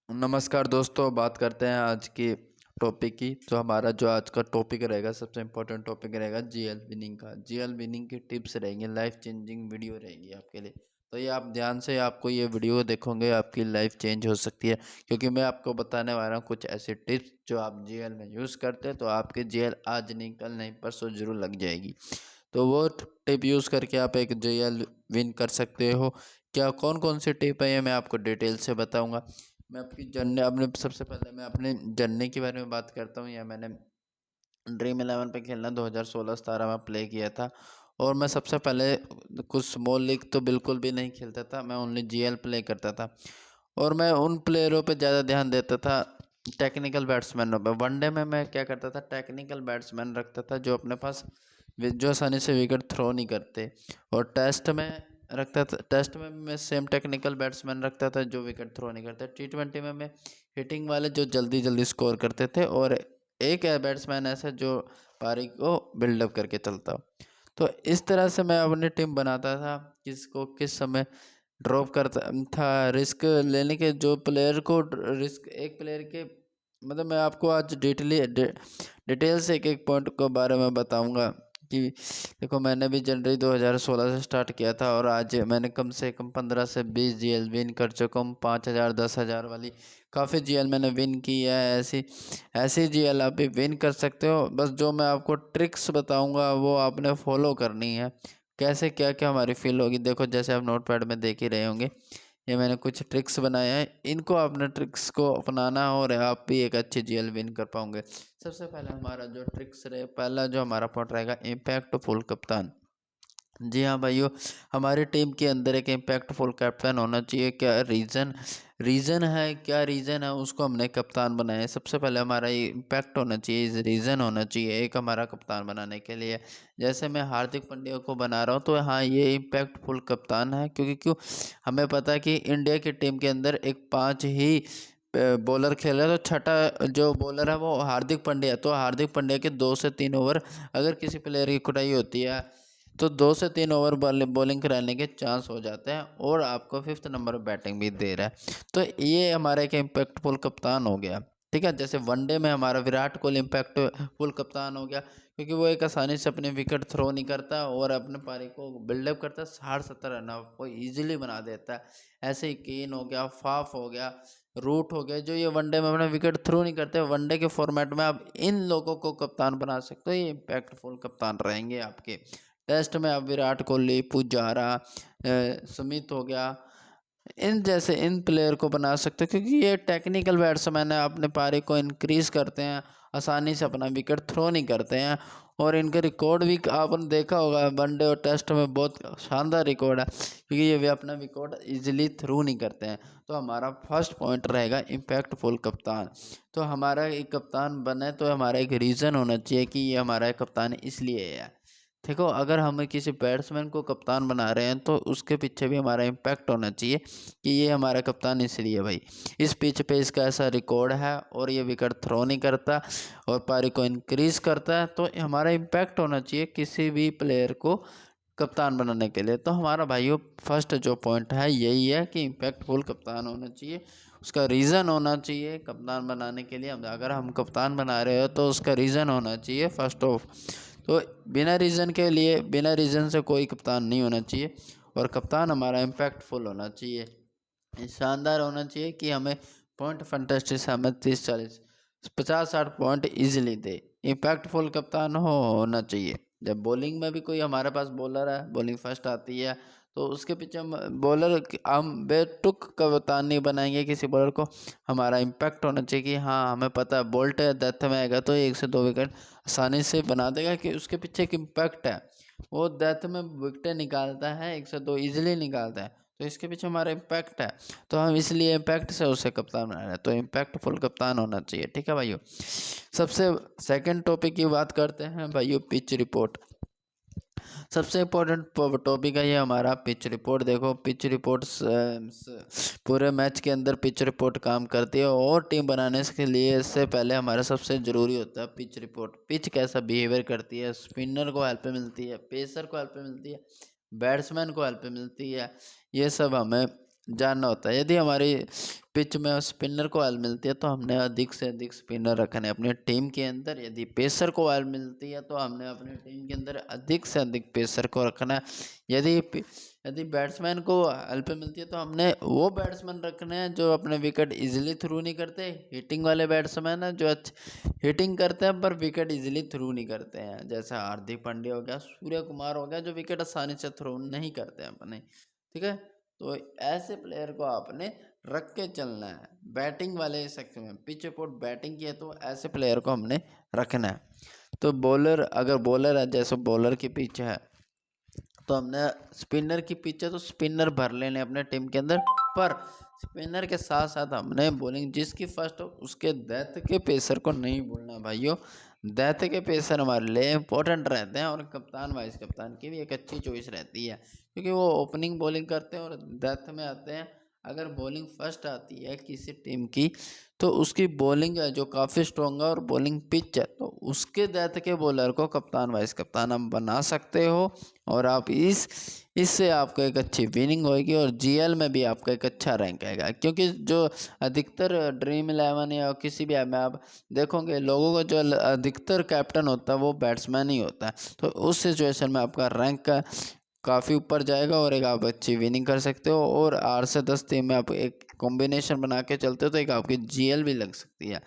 नमस्कार दोस्तों, बात करते हैं आज की टॉपिक की। तो हमारा जो आज का टॉपिक रहेगा, सबसे इम्पोर्टेंट टॉपिक रहेगा जीएल विनिंग का। जीएल विनिंग की टिप्स रहेंगी, लाइफ चेंजिंग वीडियो रहेगी आपके लिए। तो ये आप ध्यान से आपको ये वीडियो देखोगे, आपकी लाइफ चेंज हो सकती है, क्योंकि मैं आपको बताने वाला हूँ कुछ ऐसी टिप्स जो आप जीएल में यूज़ करते हैं तो आपकी जीएल आज नहीं कल नहीं परसों जरूर लग जाएगी। तो वो टिप यूज़ करके आप एक जीएल विन कर सकते हो। क्या कौन कौन सी टिप है ये मैं आपको डिटेल से बताऊंगा। मैं आपकी जर्नी अपने सबसे पहले मैं अपने जर्नी के बारे में बात करता हूँ। या मैंने ड्रीम 11 पे खेलना 2016-17 में प्ले किया था। और मैं सबसे पहले कुछ स्मॉल लीग तो बिल्कुल भी नहीं खेलता था, मैं ओनली जीएल प्ले करता था। और मैं उन प्लेयरों पे ज़्यादा ध्यान देता था, टेक्निकल बैट्समैनों पे। वनडे में मैं क्या करता था, टेक्निकल बैट्समैन रखता था जो अपने पास जो आसानी से विकेट थ्रो नहीं करते। और टेस्ट में रखता था, टेस्ट में मैं सेम टेक्निकल बैट्समैन रखता था जो विकेट थ्रो नहीं करते। T20 में मैं हिटिंग वाले जो जल्दी जल्दी स्कोर करते थे, और एक है बैट्समैन ऐसा जो पारी को बिल्डअप करके चलता हो। तो इस तरह से मैं अपनी टीम बनाता था, किसको किस समय ड्रॉप करता था। रिस्क लेने के जो प्लेयर को रिस्क एक प्लेयर के मतलब मैं आपको आज डिटेल से एक एक पॉइंट के बारे में बताऊंगा कि देखो, मैंने भी जनवरी 2016 से स्टार्ट किया था और आज मैंने कम से कम 15 से 20 जीएल विन कर चुका हूँ। 5,000 10,000 वाली काफ़ी जीएल मैंने विन की है। ऐसी ऐसी जीएल आप भी विन कर सकते हो। बस जो मैं आपको ट्रिक्स बताऊंगा वो आपने फॉलो करनी है। कैसे क्या क्या हमारी फील होगी, देखो जैसे आप नोटपैड में देख ही रहे होंगे, ये मैंने कुछ ट्रिक्स बनाए हैं। इनको आपने ट्रिक्स को अपनाना है और आप भी एक अच्छी जीएल विन कर पाओगे। सबसे पहले हमारा जो ट्रिक्स रहे, पहला जो हमारा पॉइंट रहेगा, इम्पैक्टफुल कप्तान। जी हाँ भाइयों, हमारी टीम के अंदर एक इम्पैक्टफुल कैप्टन होना चाहिए। क्या रीज़न है, क्या रीज़न है उसको हमने कप्तान बनाया है। सबसे पहले हमारा ये इम्पैक्ट होना चाहिए, रीज़न होना चाहिए एक हमारा कप्तान बनाने के लिए। जैसे मैं हार्दिक पांड्या को बना रहा हूँ तो हाँ, ये इम्पैक्टफुल कप्तान है, क्योंकि क्यों हमें पता है कि इंडिया की टीम के अंदर एक 5 ही बॉलर खेल रहा है। तो छठा जो बॉलर है वो हार्दिक पांड्या है। तो हार्दिक पांड्या के 2 से 3 ओवर अगर किसी प्लेयर की कुटाई होती है तो 2 से 3 ओवर बॉलिंग कराने के चांस हो जाते हैं, और आपको फिफ्थ नंबर बैटिंग भी दे रहा है। तो ये हमारा एक इम्पैक्टफुल कप्तान हो गया। ठीक है, जैसे वनडे में हमारा विराट कोहली इम्पैक्टफुल कप्तान हो गया, क्योंकि वो एक आसानी से अपने विकेट थ्रो नहीं करता और अपने पारी को बिल्डअप करता है। 60-70 रन को ईजिली बना देता है। ऐसे ही केन हो गया, फाफ हो गया, रूट हो गया, जो ये वनडे में अपना विकेट थ्रो नहीं करते। वनडे के फॉर्मेट में आप इन लोगों को कप्तान बना सकते हो, ये इम्पैक्टफुल कप्तान रहेंगे आपके। टेस्ट में आप विराट कोहली, पुजारा, सुमित हो गया, इन प्लेयर को बना सकते हो, क्योंकि ये टेक्निकल बैट्समैन है, अपने पारी को इंक्रीज करते हैं, आसानी से अपना विकेट थ्रो नहीं करते हैं। और इनके रिकॉर्ड भी आपने देखा होगा, वनडे और टेस्ट में बहुत शानदार रिकॉर्ड है, क्योंकि ये भी अपना रिकॉर्ड इजीली थ्रू नहीं करते हैं। तो हमारा फर्स्ट पॉइंट रहेगा इम्पैक्टफुल कप्तान। तो हमारा एक कप्तान बने तो हमारा एक रीज़न होना चाहिए कि ये हमारा कप्तान इसलिए है। देखो, अगर हम किसी बैट्समैन को कप्तान बना रहे हैं तो उसके पीछे भी हमारा इम्पैक्ट होना चाहिए कि ये हमारा कप्तान इसलिए भाई इस पिच पे इसका ऐसा रिकॉर्ड है और ये विकेट थ्रो नहीं करता और पारी को इंक्रीज करता है। तो हमारा इम्पैक्ट होना चाहिए किसी भी प्लेयर को कप्तान बनाने के लिए। तो हमारा भाइयों फर्स्ट जो पॉइंट है यही है कि इम्पैक्टफुल कप्तान होना चाहिए, उसका रीज़न होना चाहिए कप्तान बनाने के लिए। अगर हम कप्तान बना रहे हो तो उसका रीज़न होना चाहिए फर्स्ट ऑफ। तो बिना रीज़न से कोई कप्तान नहीं होना चाहिए, और कप्तान हमारा इम्पैक्टफुल होना चाहिए, शानदार होना चाहिए कि हमें पॉइंट फंटेस्टिक से हमें 30-40 50-60 पॉइंट इजीली दे। इम्पैक्टफुल कप्तान होना चाहिए। जब बॉलिंग में भी कोई हमारे पास बॉलर है, बॉलिंग फर्स्ट आती है, तो उसके पीछे हम बेटुक कप्तान नहीं बनाएंगे किसी बॉलर को। हमारा इम्पैक्ट होना चाहिए कि हाँ, हमें पता है बोल्ट डेथ में आएगा तो 1 से 2 विकेट आसानी से बना देगा, कि उसके पीछे एक इम्पैक्ट है। वो डेथ में विकेट निकालता है, 1 से 2 इजीली निकालता है, तो इसके पीछे हमारा इम्पैक्ट है। तो हम इसलिए इम्पैक्ट से उसे कप्तान बना रहे हैं। तो इम्पैक्टफुल कप्तान होना चाहिए। ठीक है भाइयों, सबसे सेकंड टॉपिक की बात करते हैं भाइयों, पिच रिपोर्ट। सबसे इम्पोर्टेंट टॉपिक है ये हमारा पिच रिपोर्ट। देखो, पिच रिपोर्ट पूरे मैच के अंदर पिच रिपोर्ट काम करती है, और टीम बनाने के लिए इससे पहले हमारा सबसे ज़रूरी होता है पिच रिपोर्ट। पिच कैसा बिहेवियर करती है, स्पिनर को हेल्प मिलती है, पेसर को हेल्प मिलती है, बैट्समैन को हेल्प मिलती है, ये सब हमें जानना होता है। यदि हमारी पिच में स्पिनर को बॉल मिलती है तो हमने अधिक से अधिक स्पिनर रखने अपने टीम के अंदर। यदि पेसर को बॉल मिलती है तो हमने अपने टीम के अंदर अधिक से अधिक पेसर को रखना है। यदि बैट्समैन को हेल्प मिलती है तो हमने वो बैट्समैन रखने हैं जो अपने विकेट इजीली थ्रू नहीं करते। हिटिंग वाले बैट्समैन हैं जो हिटिंग करते हैं पर विकेट इजीली थ्रू नहीं करते हैं, जैसे हार्दिक पांड्या हो गया, सूर्य कुमार हो गया, जो विकेट आसानी से थ्रू नहीं करते हैं अपने। ठीक है, तो ऐसे प्लेयर को आपने रख के चलना है बैटिंग वाले सेक्शन में। पिच रिपोर्ट बैटिंग की है तो ऐसे प्लेयर को हमने रखना है। तो बॉलर, अगर बॉलर है, जैसे बॉलर की पिच है तो हमने स्पिनर की पिच है तो स्पिनर भर लेने अपने टीम के अंदर। पर स्पिनर के साथ साथ हमने बॉलिंग जिसकी फर्स्ट हो उसके डेथ के पेसर को नहीं भूलना भाइयों। डेथ के पेसर हमारे लिए इंपॉर्टेंट रहते हैं और कप्तान वाइस कप्तान की भी एक अच्छी चॉइस रहती है क्योंकि वो ओपनिंग बॉलिंग करते हैं और डेथ में आते हैं। अगर बॉलिंग फर्स्ट आती है किसी टीम की तो उसकी बॉलिंग है जो काफ़ी स्ट्रॉन्ग है और बॉलिंग पिच है तो उसके डेथ के बॉलर को कप्तान वाइस कप्तान हम बना सकते हो। और आप इससे आपको एक अच्छी विनिंग होगी और जीएल में भी आपका एक अच्छा रैंक आएगा क्योंकि जो अधिकतर ड्रीम इलेवन या किसी भी ऐप में आप देखोगे लोगों को जो अधिकतर कैप्टन होता है वो बैट्समैन ही होता है। तो उस सिचुएशन में आपका रैंक काफ़ी ऊपर जाएगा और एक आप अच्छी विनिंग कर सकते हो। और 8 से 10 टीम में आप एक कॉम्बिनेशन बना के चलते हो तो एक आपकी जीएल भी लग सकती है।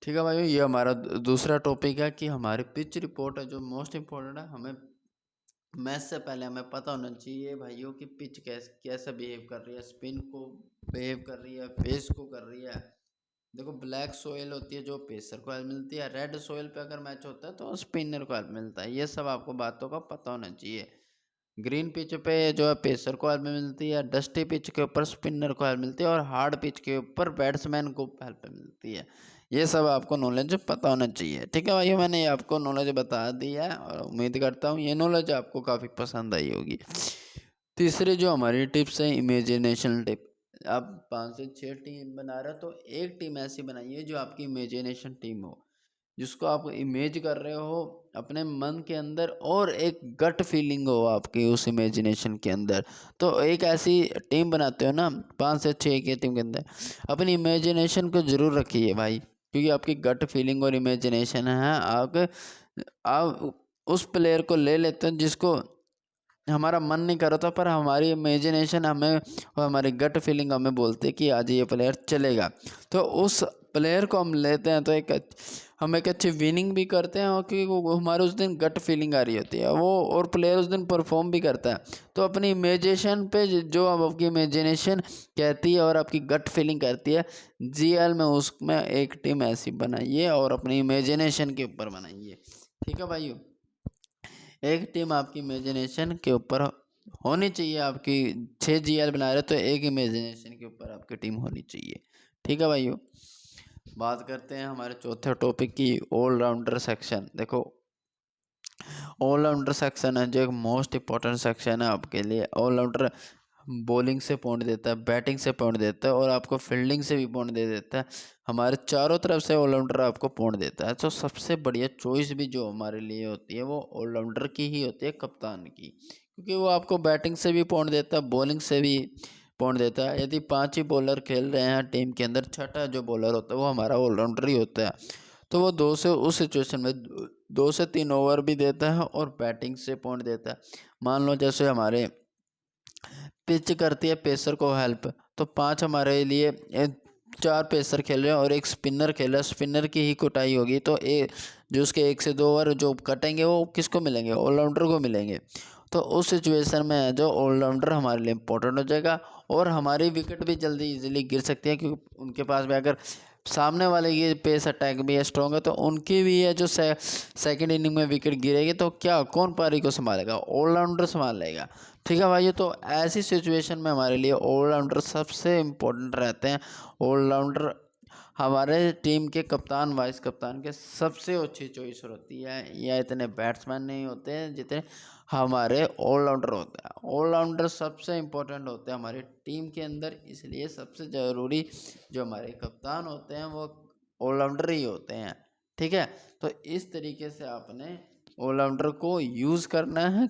ठीक है भाइयों, ये हमारा दूसरा टॉपिक है कि हमारी पिच रिपोर्ट है जो मोस्ट इम्पोर्टेंट है। हमें मैच से पहले हमें पता होना चाहिए भाइयों कि पिच कैसे बिहेव कर रही है, स्पिन को बिहेव कर रही है, पेस को कर रही है। देखो ब्लैक सोयल होती है जो पेसर को हेल्प मिलती है, रेड सोयल पे अगर मैच होता है तो स्पिनर को हेल्प मिलता है। ये सब आपको बातों का पता होना चाहिए। ग्रीन पिच पे जो है पेसर को हेल्प मिलती है, डस्टी पिच के ऊपर स्पिनर को हेल्प मिलती है और हार्ड पिच के ऊपर बैट्समैन को हेल्प मिलती है। ये सब आपको नॉलेज पता होना चाहिए। ठीक है भाइयों, मैंने ये आपको नॉलेज बता दी है और उम्मीद करता हूँ ये नॉलेज आपको काफ़ी पसंद आई होगी। तीसरी जो हमारी टिप्स है इमेजिनेशन टिप। आप 5 से 6 टीम बना रहे हो तो एक टीम ऐसी बनाइए जो आपकी इमेजिनेशन टीम हो, जिसको आप इमेज कर रहे हो अपने मन के अंदर और एक गट फीलिंग हो आपकी उस इमेजिनेशन के अंदर। तो एक ऐसी टीम बनाते हो ना 5 से 6 की टीम के अंदर, अपनी इमेजिनेशन को ज़रूर रखिए भाई क्योंकि आपकी गट फीलिंग और इमेजिनेशन है। आप उस प्लेयर को ले लेते हैं जिसको हमारा मन नहीं कर रहा था पर हमारी इमेजिनेशन हमें और हमारी गट फीलिंग हमें बोलती है कि आज ये प्लेयर चलेगा। तो उस प्लेयर को हम लेते हैं तो हम एक अच्छी विनिंग भी करते हैं और क्योंकि वो हमारे उस दिन गट फीलिंग आ रही होती है वो और प्लेयर उस दिन परफॉर्म भी करता है। तो अपनी इमेजिनेशन पे जो अब आपकी इमेजिनेशन कहती है और आपकी गट फीलिंग करती है, जीएल में उसमें एक टीम ऐसी बनाइए और अपनी इमेजिनेशन के ऊपर बनाइए। ठीक है भाइयों, एक टीम आपकी इमेजिनेशन के ऊपर होनी चाहिए। आपकी 6 जीएल बना रहे तो एक इमेजिनेशन के ऊपर आपकी टीम होनी चाहिए। ठीक है भाइयों, बात करते हैं हमारे चौथे टॉपिक की, ऑलराउंडर सेक्शन। देखो ऑलराउंडर सेक्शन है जो एक मोस्ट इम्पॉर्टेंट सेक्शन है आपके लिए। ऑलराउंडर बॉलिंग से पॉइंट देता है, बैटिंग से पॉइंट देता है और आपको फील्डिंग से भी पॉइंट दे देता है। हमारे चारों तरफ से ऑलराउंडर आपको पॉइंट देता है। तो सबसे बढ़िया चॉइस भी जो हमारे लिए होती है वो ऑलराउंडर की ही होती है, कप्तान की, क्योंकि वो आपको बैटिंग से भी पॉइंट देता है, बॉलिंग से भी पॉइंट देता है। यदि 5 ही बॉलर खेल रहे हैं टीम के अंदर, छठा जो बॉलर होता है वो हमारा ऑलराउंडर ही होता है। तो वो उस सिचुएशन में 2 से 3 ओवर भी देता है और बैटिंग से पॉइंट देता है। मान लो जैसे हमारे पिच करती है पेसर को हेल्प, तो 5 हमारे लिए 4 पेसर खेल रहे हैं और एक स्पिनर खेल रहा है, स्पिनर की ही कुटाई होगी तो जो उसके 1 से 2 ओवर जो कटेंगे वो किसको मिलेंगे, ऑलराउंडर को मिलेंगे। तो उस सिचुएशन में जो ऑलराउंडर हमारे लिए इम्पोर्टेंट हो जाएगा और हमारी विकेट भी जल्दी इजीली गिर सकती है क्योंकि उनके पास भी अगर सामने वाले की पेस अटैक भी है स्ट्रॉन्ग है तो उनकी भी है जो सेकंड इनिंग में विकेट गिरेगी तो क्या कौन पारी को संभालेगा, ऑलराउंडर संभाल लेगा। ठीक है भाई, तो ऐसी सिचुएशन में हमारे लिए ऑलराउंडर सबसे इम्पोर्टेंट रहते हैं। ऑलराउंडर हमारे टीम के कप्तान वाइस कप्तान के सबसे अच्छी चॉइस होती है। या इतने बैट्समैन नहीं होते हैं जितने हमारे ऑलराउंडर होते हैं। ऑलराउंडर सबसे इम्पोर्टेंट होते हैं हमारी टीम के अंदर, इसलिए सबसे ज़रूरी जो हमारे कप्तान होते हैं वो ऑलराउंडर ही होते हैं। ठीक है, तो इस तरीके से आपने ऑलराउंडर को यूज़ करना है।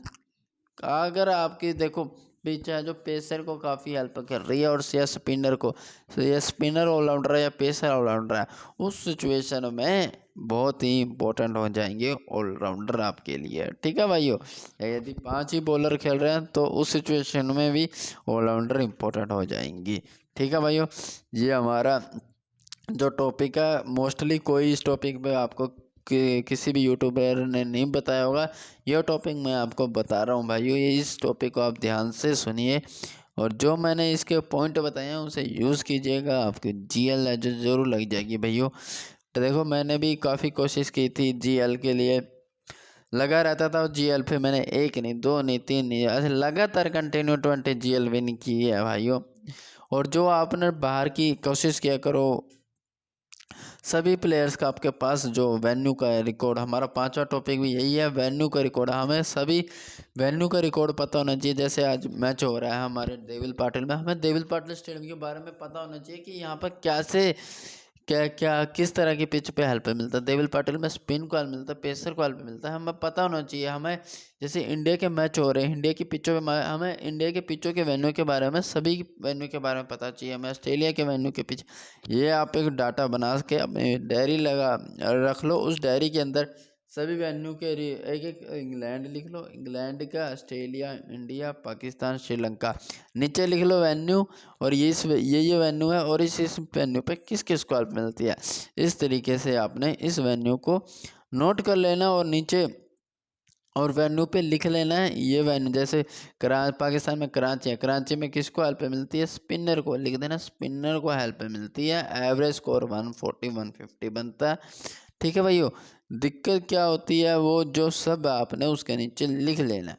अगर आपकी देखो पिच है जो पेसर को काफ़ी हेल्प कर रही है, और या स्पिनर को, तो ये स्पिनर ऑलराउंडर है या पेसर ऑलराउंडर है, उस सिचुएशन में बहुत ही इंपॉर्टेंट हो जाएंगे ऑलराउंडर आपके लिए। ठीक है भाइयों, यदि 5 ही बॉलर खेल रहे हैं तो उस सिचुएशन में भी ऑलराउंडर इंपॉर्टेंट हो जाएंगी। ठीक है भाइयों, ये हमारा जो टॉपिक है, मोस्टली कोई इस टॉपिक पे आपको किसी भी यूट्यूबर ने नहीं बताया होगा, यह टॉपिक मैं आपको बता रहा हूँ भाइयों। ये इस टॉपिक को आप ध्यान से सुनिए, और जो मैंने इसके पॉइंट बताए हैं उसे यूज़ कीजिएगा, आपकी जीएल है जो ज़रूर लग जाएगी भाइयों। तो देखो, मैंने भी काफ़ी कोशिश की थी जीएल के लिए, लगा रहता था जीएल पे, मैंने 1 नहीं 2 नहीं 3 नहीं, ऐसे लगातार कंटिन्यू 20 जीएल विन की है भाइयों। और जो आपने बाहर की कोशिश किया करो, सभी प्लेयर्स का आपके पास जो वेन्यू का रिकॉर्ड, हमारा 5वां टॉपिक भी यही है, वेन्यू का रिकॉर्ड। हमें सभी वेन्यू का रिकॉर्ड पता होना चाहिए। जैसे आज मैच हो रहा है हमारे देविल पाटिल में, हमें देविल पाटिल स्टेडियम के बारे में पता होना चाहिए कि यहाँ पर कैसे क्या क्या किस तरह की पिच पे हेल्प मिलता है। देविल पाटिल में स्पिन को हेल्प मिलता है, पेसर को हेल्प मिलता है, हमें पता होना चाहिए। हमें जैसे इंडिया के मैच हो रहे हैं, इंडिया की पिचों पे, हमें इंडिया के पिचों के वेन्यू के बारे में, सभी वेन्यू के बारे में पता चाहिए। हमें ऑस्ट्रेलिया के वेन्यू के पिच, ये आप एक डाटा बना के अपनी डायरी लगा रख लो। उस डायरी के अंदर सभी वेन्यू के एक एक इंग्लैंड लिख लो, इंग्लैंड का, ऑस्ट्रेलिया, इंडिया, पाकिस्तान, श्रीलंका, नीचे लिख लो वेन्यू, और ये वेन्यू है, और इस वेन्यू पे किस किस को हेल्प मिलती है। इस तरीके से आपने इस वेन्यू को नोट कर लेना, और नीचे और वेन्यू पे लिख लेना है ये वेन्यू। जैसे पाकिस्तान में कराची है, कराची में किसको हेल्प मिलती है, स्पिनर को लिख देना, स्पिनर को हेल्प मिलती है। एवरेज स्कोर 140 150 बनता है। ठीक है भाइयों, दिक्कत क्या होती है, वो जो सब आपने उसके नीचे लिख लेना है।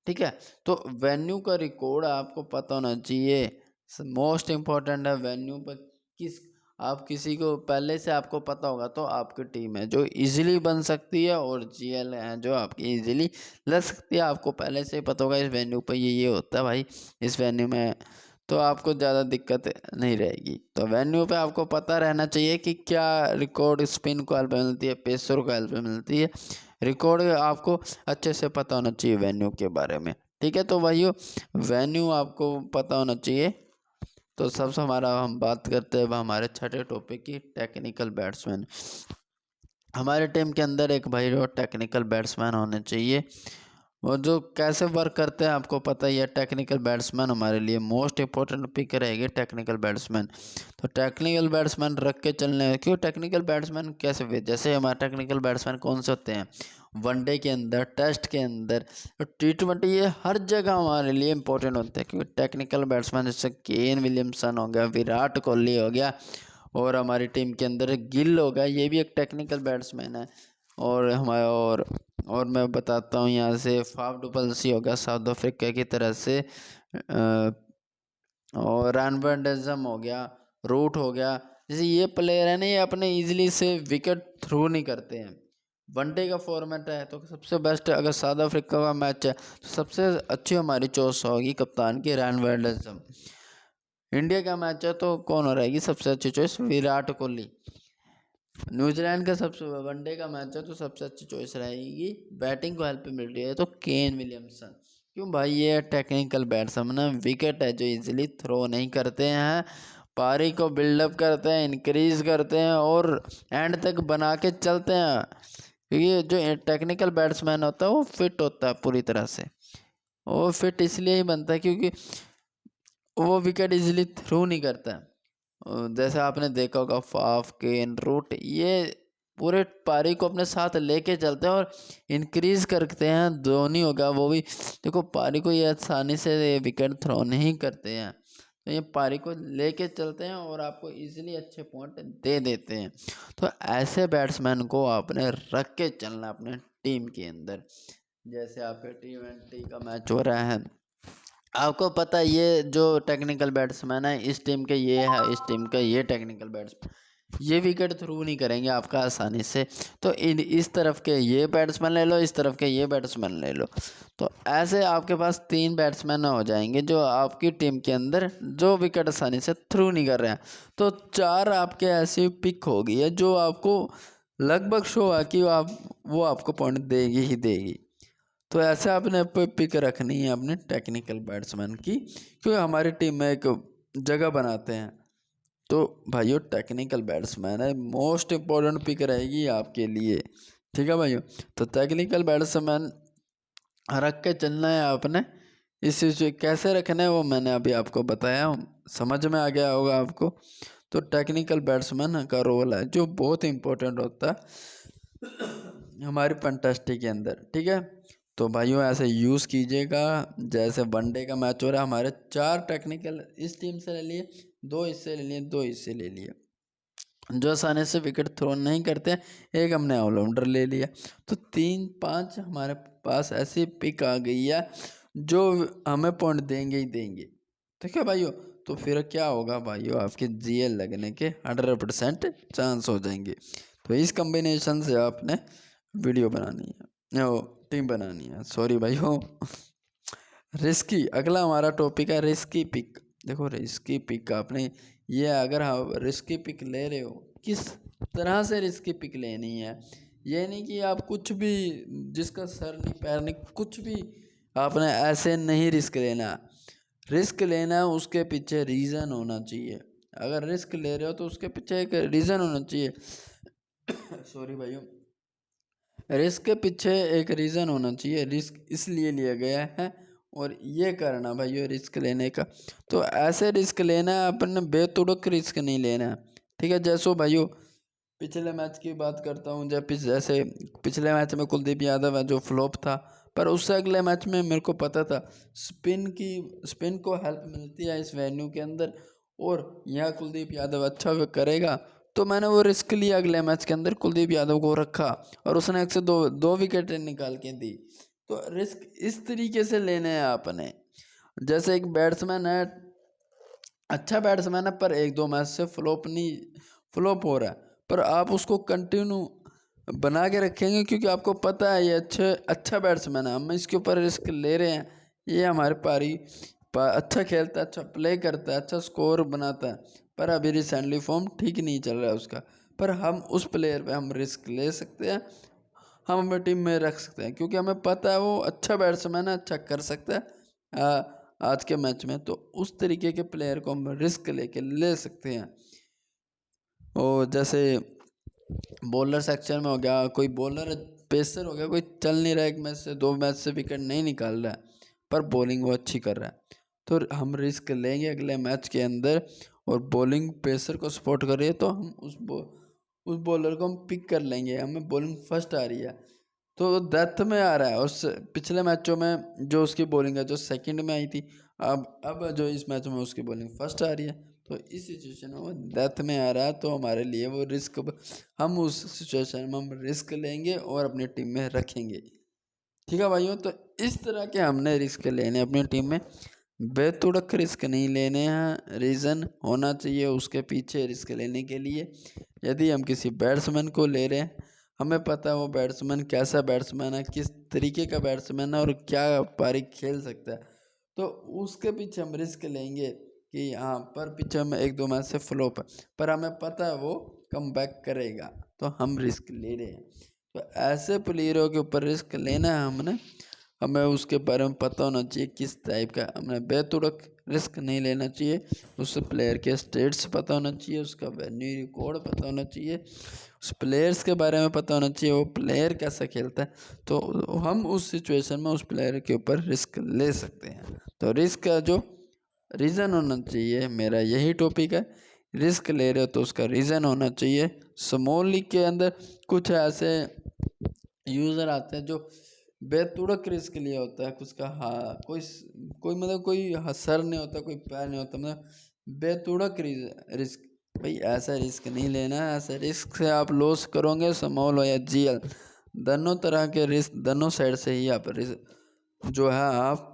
ठीक है, तो वेन्यू का रिकॉर्ड आपको पता होना चाहिए, मोस्ट इम्पोर्टेंट है। वेन्यू पर किस, आप किसी को पहले से आपको पता होगा तो आपकी टीम है जो इजीली बन सकती है, और जीएल है जो आपकी इजीली लग सकती है। आपको पहले से ही पता होगा इस वेन्यू पर ये होता है भाई, इस वेन्यू में, तो आपको ज़्यादा दिक्कत नहीं रहेगी। तो वेन्यू पे आपको पता रहना चाहिए कि क्या रिकॉर्ड, स्पिन को हेल्प मिलती है, पेसर को हेल्प मिलती है, रिकॉर्ड आपको अच्छे से पता होना चाहिए वेन्यू के बारे में। ठीक है, तो भाइयों वेन्यू आपको पता होना चाहिए। तो सबसे हमारा हम बात करते हैं हमारे छठे टॉपिक की, टेक्निकल बैट्समैन। हमारे टीम के अंदर एक भाई जो टेक्निकल बैट्समैन होने चाहिए, और जो कैसे वर्क करते हैं आपको पता ही है। टेक्निकल बैट्समैन हमारे लिए मोस्ट इंपॉर्टेंट पिक रहेगी, टेक्निकल बैट्समैन। तो टेक्निकल बैट्समैन रख के चलने, क्यों टेक्निकल बैट्समैन कैसे वे, जैसे हमारे टेक्निकल बैट्समैन कौन से होते हैं, वनडे के अंदर, टेस्ट के अंदर, T20, ये हर जगह हमारे लिए इंपॉर्टेंट होते हैं। क्योंकि टेक्निकल बैट्समैन जैसे केन विलियमसन हो गया, विराट कोहली हो गया, और हमारी टीम के अंदर गिल हो गया, ये भी एक टेक्निकल बैट्समैन है। और हमारा और मैं बताता हूँ यहाँ से, फाफ डु प्लेसी हो गया साउथ अफ्रीका की तरह से, और रैनबर्डेजम हो गया, रूट हो गया। जैसे ये प्लेयर है ना, ये अपने इजीली से विकेट थ्रू नहीं करते हैं। वनडे का फॉर्मेट है तो सबसे बेस्ट, अगर साउथ अफ्रीका का मैच है तो सबसे अच्छी हमारी चॉइस होगी कप्तान की, रैनबर्डेजम। इंडिया का मैच है तो कौन हो रहेगी सबसे अच्छी चॉइस, विराट कोहली। न्यूजीलैंड का सबसे वनडे का मैच है तो सबसे अच्छी चॉइस रहेगी, बैटिंग को हेल्प मिल रही है तो केन विलियमसन। क्यों भाई, ये टेक्निकल बैट्समैन, विकेट है जो इजीली थ्रो नहीं करते हैं, पारी को बिल्डअप करते हैं, इंक्रीज करते हैं, और एंड तक बना के चलते हैं। क्योंकि जो टेक्निकल बैट्समैन होता है वो फिट होता है पूरी तरह से, वो फिट इसलिए ही बनता है क्योंकि वो विकेट इजीली थ्रू नहीं करता है। जैसे आपने देखा होगा फाफ, केन, रूट, ये पूरे पारी को अपने साथ लेके चलते हैं और इंक्रीज करते हैं। धोनी होगा, वो भी देखो पारी को ये आसानी से विकेट थ्रो नहीं करते हैं, तो ये पारी को लेके चलते हैं और आपको इजीली अच्छे पॉइंट दे देते हैं। तो ऐसे बैट्समैन को आपने रख के चलना अपने टीम के अंदर। जैसे आपके T20 का मैच हो रहा है, आपको पता है ये जो टेक्निकल बैट्समैन है, इस टीम के ये है, इस टीम का ये टेक्निकल बैट्समैन, ये विकेट थ्रू नहीं करेंगे आपका आसानी से। तो इस तरफ के ये बैट्समैन ले लो, इस तरफ के ये बैट्समैन ले लो। तो ऐसे आपके पास 3 बैट्समैन हो जाएंगे जो आपकी टीम के अंदर जो विकेट आसानी से थ्रू नहीं कर रहे हैं। तो 4 आपके ऐसी पिक होगी है जो आपको लगभग शो है कि वो आपको पॉइंट देगी ही देगी। तो ऐसे आपने पिक रखनी है अपने टेक्निकल बैट्समैन की, क्योंकि हमारी टीम में एक जगह बनाते हैं। तो भाइयों टेक्निकल बैट्समैन है, मोस्ट इम्पोर्टेंट पिक रहेगी आपके लिए, ठीक है भाइयों। तो टेक्निकल बैट्समैन रख के चलना है आपने। इस कैसे रखना है वो मैंने अभी आपको बताया, समझ में आ गया होगा आपको। तो टेक्निकल बैट्समैन का रोल है जो बहुत इंपॉर्टेंट होता है हमारी फंटास्टिक के अंदर, ठीक है। तो भाइयों ऐसे यूज़ कीजिएगा। जैसे वनडे का मैच हो रहा है, हमारे 4 टेक्निकल इस टीम से ले लिए, 2 इससे ले लिए, 2 इससे ले लिए, जो आसानी से विकेट थ्रो नहीं करते हैं, एक हमने ऑलराउंडर ले लिया। तो 3-5 हमारे पास ऐसी पिक आ गई है जो हमें पॉइंट देंगे ही देंगे, ठीक है भाइयों। तो फिर क्या होगा भाइयों, आपके जीएल लगने के 100% चांस हो जाएंगे। तो इस कम्बिनेशन से आपने वीडियो बनानी है, वो टीम बनानी है, सॉरी भाइयों। रिस्की अगला हमारा टॉपिक है रिस्की पिक। देखो रिस्की पिक आपने ये अगर आप रिस्की पिक ले रहे हो, किस तरह से रिस्की पिक लेनी है। ये नहीं कि आप कुछ भी जिसका सर नहीं पैर नहीं कुछ भी आपने ऐसे नहीं रिस्क लेना। रिस्क लेना है उसके पीछे रीज़न होना चाहिए। अगर रिस्क ले रहे हो तो उसके पीछे एक रीज़न होना चाहिए। सॉरी भाइयों, रिस्क के पीछे एक रीज़न होना चाहिए। रिस्क इसलिए लिया गया है और ये करना भाइयों रिस्क लेने का। तो ऐसे रिस्क लेना है, अपन बेतुड़क रिस्क नहीं लेना है, ठीक है। जैसो भाइयों पिछले मैच की बात करता हूँ, जैसे पिछले मैच में कुलदीप यादव है जो फ्लॉप था, पर उससे अगले मैच में मेरे को पता था स्पिन को हेल्प मिलती है इस वेन्यू के अंदर, और यहाँ कुलदीप यादव अच्छा करेगा। तो मैंने वो रिस्क लिया, अगले मैच के अंदर कुलदीप यादव को रखा और उसने 1 से 2 विकेट निकाल के दी। तो रिस्क इस तरीके से लेने हैं आपने। जैसे एक बैट्समैन है, अच्छा बैट्समैन है, पर 1-2 मैच से फ्लॉप हो रहा है, पर आप उसको कंटिन्यू बना के रखेंगे क्योंकि आपको पता है ये अच्छा बैट्समैन है, हम इसके ऊपर रिस्क ले रहे हैं, ये हमारे अच्छा खेलता है, अच्छा प्ले करता है, अच्छा स्कोर बनाता है, पर अभी रिसेंटली फॉर्म ठीक नहीं चल रहा है उसका। पर हम उस प्लेयर पे हम रिस्क ले सकते हैं, हम अपनी टीम में रख सकते हैं क्योंकि हमें पता है वो अच्छा बैट्समैन है, अच्छा कर सकता है आज के मैच में। तो उस तरीके के प्लेयर को हम रिस्क लेके ले सकते हैं। और जैसे बॉलर सेक्शन में हो गया, कोई बॉलर पेसर हो गया, कोई चल नहीं रहा है, 1 मैच से 2 मैच से विकेट नहीं निकाल रहा है, पर बॉलिंग वो अच्छी कर रहा है, तो हम रिस्क लेंगे अगले मैच के अंदर। और बॉलिंग पेसर को सपोर्ट कर रही है तो हम उस बॉलर को हम पिक कर लेंगे, हमें बॉलिंग फर्स्ट आ रही है तो डेथ में आ रहा है। और पिछले मैचों में जो उसकी बॉलिंग है जो सेकंड में आई थी, अब जो इस मैच में उसकी बॉलिंग फर्स्ट आ रही है, तो इस सिचुएशन में वो डेथ में आ रहा है, तो हमारे लिए वो रिस्क, हम उस सिचुएशन में हम रिस्क लेंगे और अपनी टीम में रखेंगे, ठीक है भाइयों। तो इस तरह के हमने रिस्क लेने अपनी टीम में, बेतुड़क रिस्क नहीं लेने हैं, रीज़न होना चाहिए उसके पीछे रिस्क लेने के लिए। यदि हम किसी बैट्समैन को ले रहे हैं, हमें पता है वो बैट्समैन कैसा बैट्समैन है, किस तरीके का बैट्समैन है और क्या पारी खेल सकता है, तो उसके पीछे हम रिस्क लेंगे कि हाँ पर पीछे हम 1-2 मैच से फ्लॉप है, पर हमें पता है वो कम बैक करेगा, तो हम रिस्क ले रहे हैं। तो ऐसे प्लेयरों के ऊपर रिस्क लेना है हमने, हमें उसके बारे में पता होना चाहिए किस टाइप का, हमने बेतुड़क रिस्क नहीं लेना चाहिए। उस प्लेयर के स्टेट्स पता होना चाहिए, उसका वेन्यू रिकॉर्ड पता होना चाहिए, उस प्लेयर्स के बारे में पता होना चाहिए, वो प्लेयर कैसा खेलता है, तो हम उस सिचुएशन में उस प्लेयर के ऊपर रिस्क ले सकते हैं। तो रिस्क का जो रीज़न होना चाहिए, मेरा यही टॉपिक है। रिस्क ले रहे हो तो उसका रीज़न होना चाहिए। स्मॉल लीग के अंदर कुछ ऐसे यूज़र आते हैं जो बेतुड़क रिस्क लिया होता है, कुछ का हाँ कोई मतलब कोई सर नहीं होता, कोई पैर नहीं होता, मतलब बेतुड़क रिस्क। भाई ऐसा रिस्क नहीं लेना है, ऐसा रिस्क से आप लॉस करोगे, स्मॉल हो या जीएल, दोनों तरह के रिस्क, दोनों साइड से ही आप रिस्क जो है आप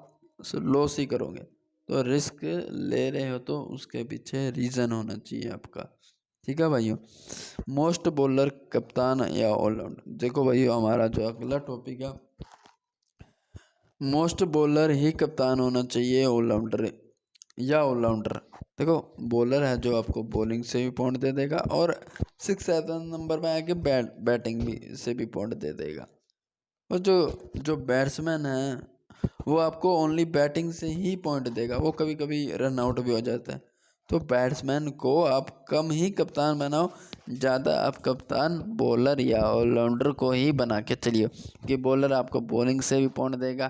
लॉस ही करोगे। तो रिस्क ले रहे हो तो उसके पीछे रीज़न होना चाहिए आपका, ठीक है भाइयों। मोस्ट बॉलर कप्तान या ऑलराउंडर, देखो भाइयों हमारा जो अगला टॉपिक है, मोस्ट बॉलर ही कप्तान होना चाहिए ऑलराउंडर या ऑलराउंडर। देखो बॉलर है जो आपको बॉलिंग से भी पॉइंट दे देगा और 6-7 नंबर में आके बैटिंग भी से भी पॉइंट दे देगा, और जो जो बैट्समैन है वो आपको ओनली बैटिंग से ही पॉइंट देगा, वो कभी कभी रन आउट भी हो जाता है। तो बैट्समैन को आप कम ही कप्तान बनाओ, ज़्यादा आप कप्तान बॉलर या ऑलराउंडर को ही बना के चलिए कि बॉलर आपको बॉलिंग से भी पॉइंट देगा।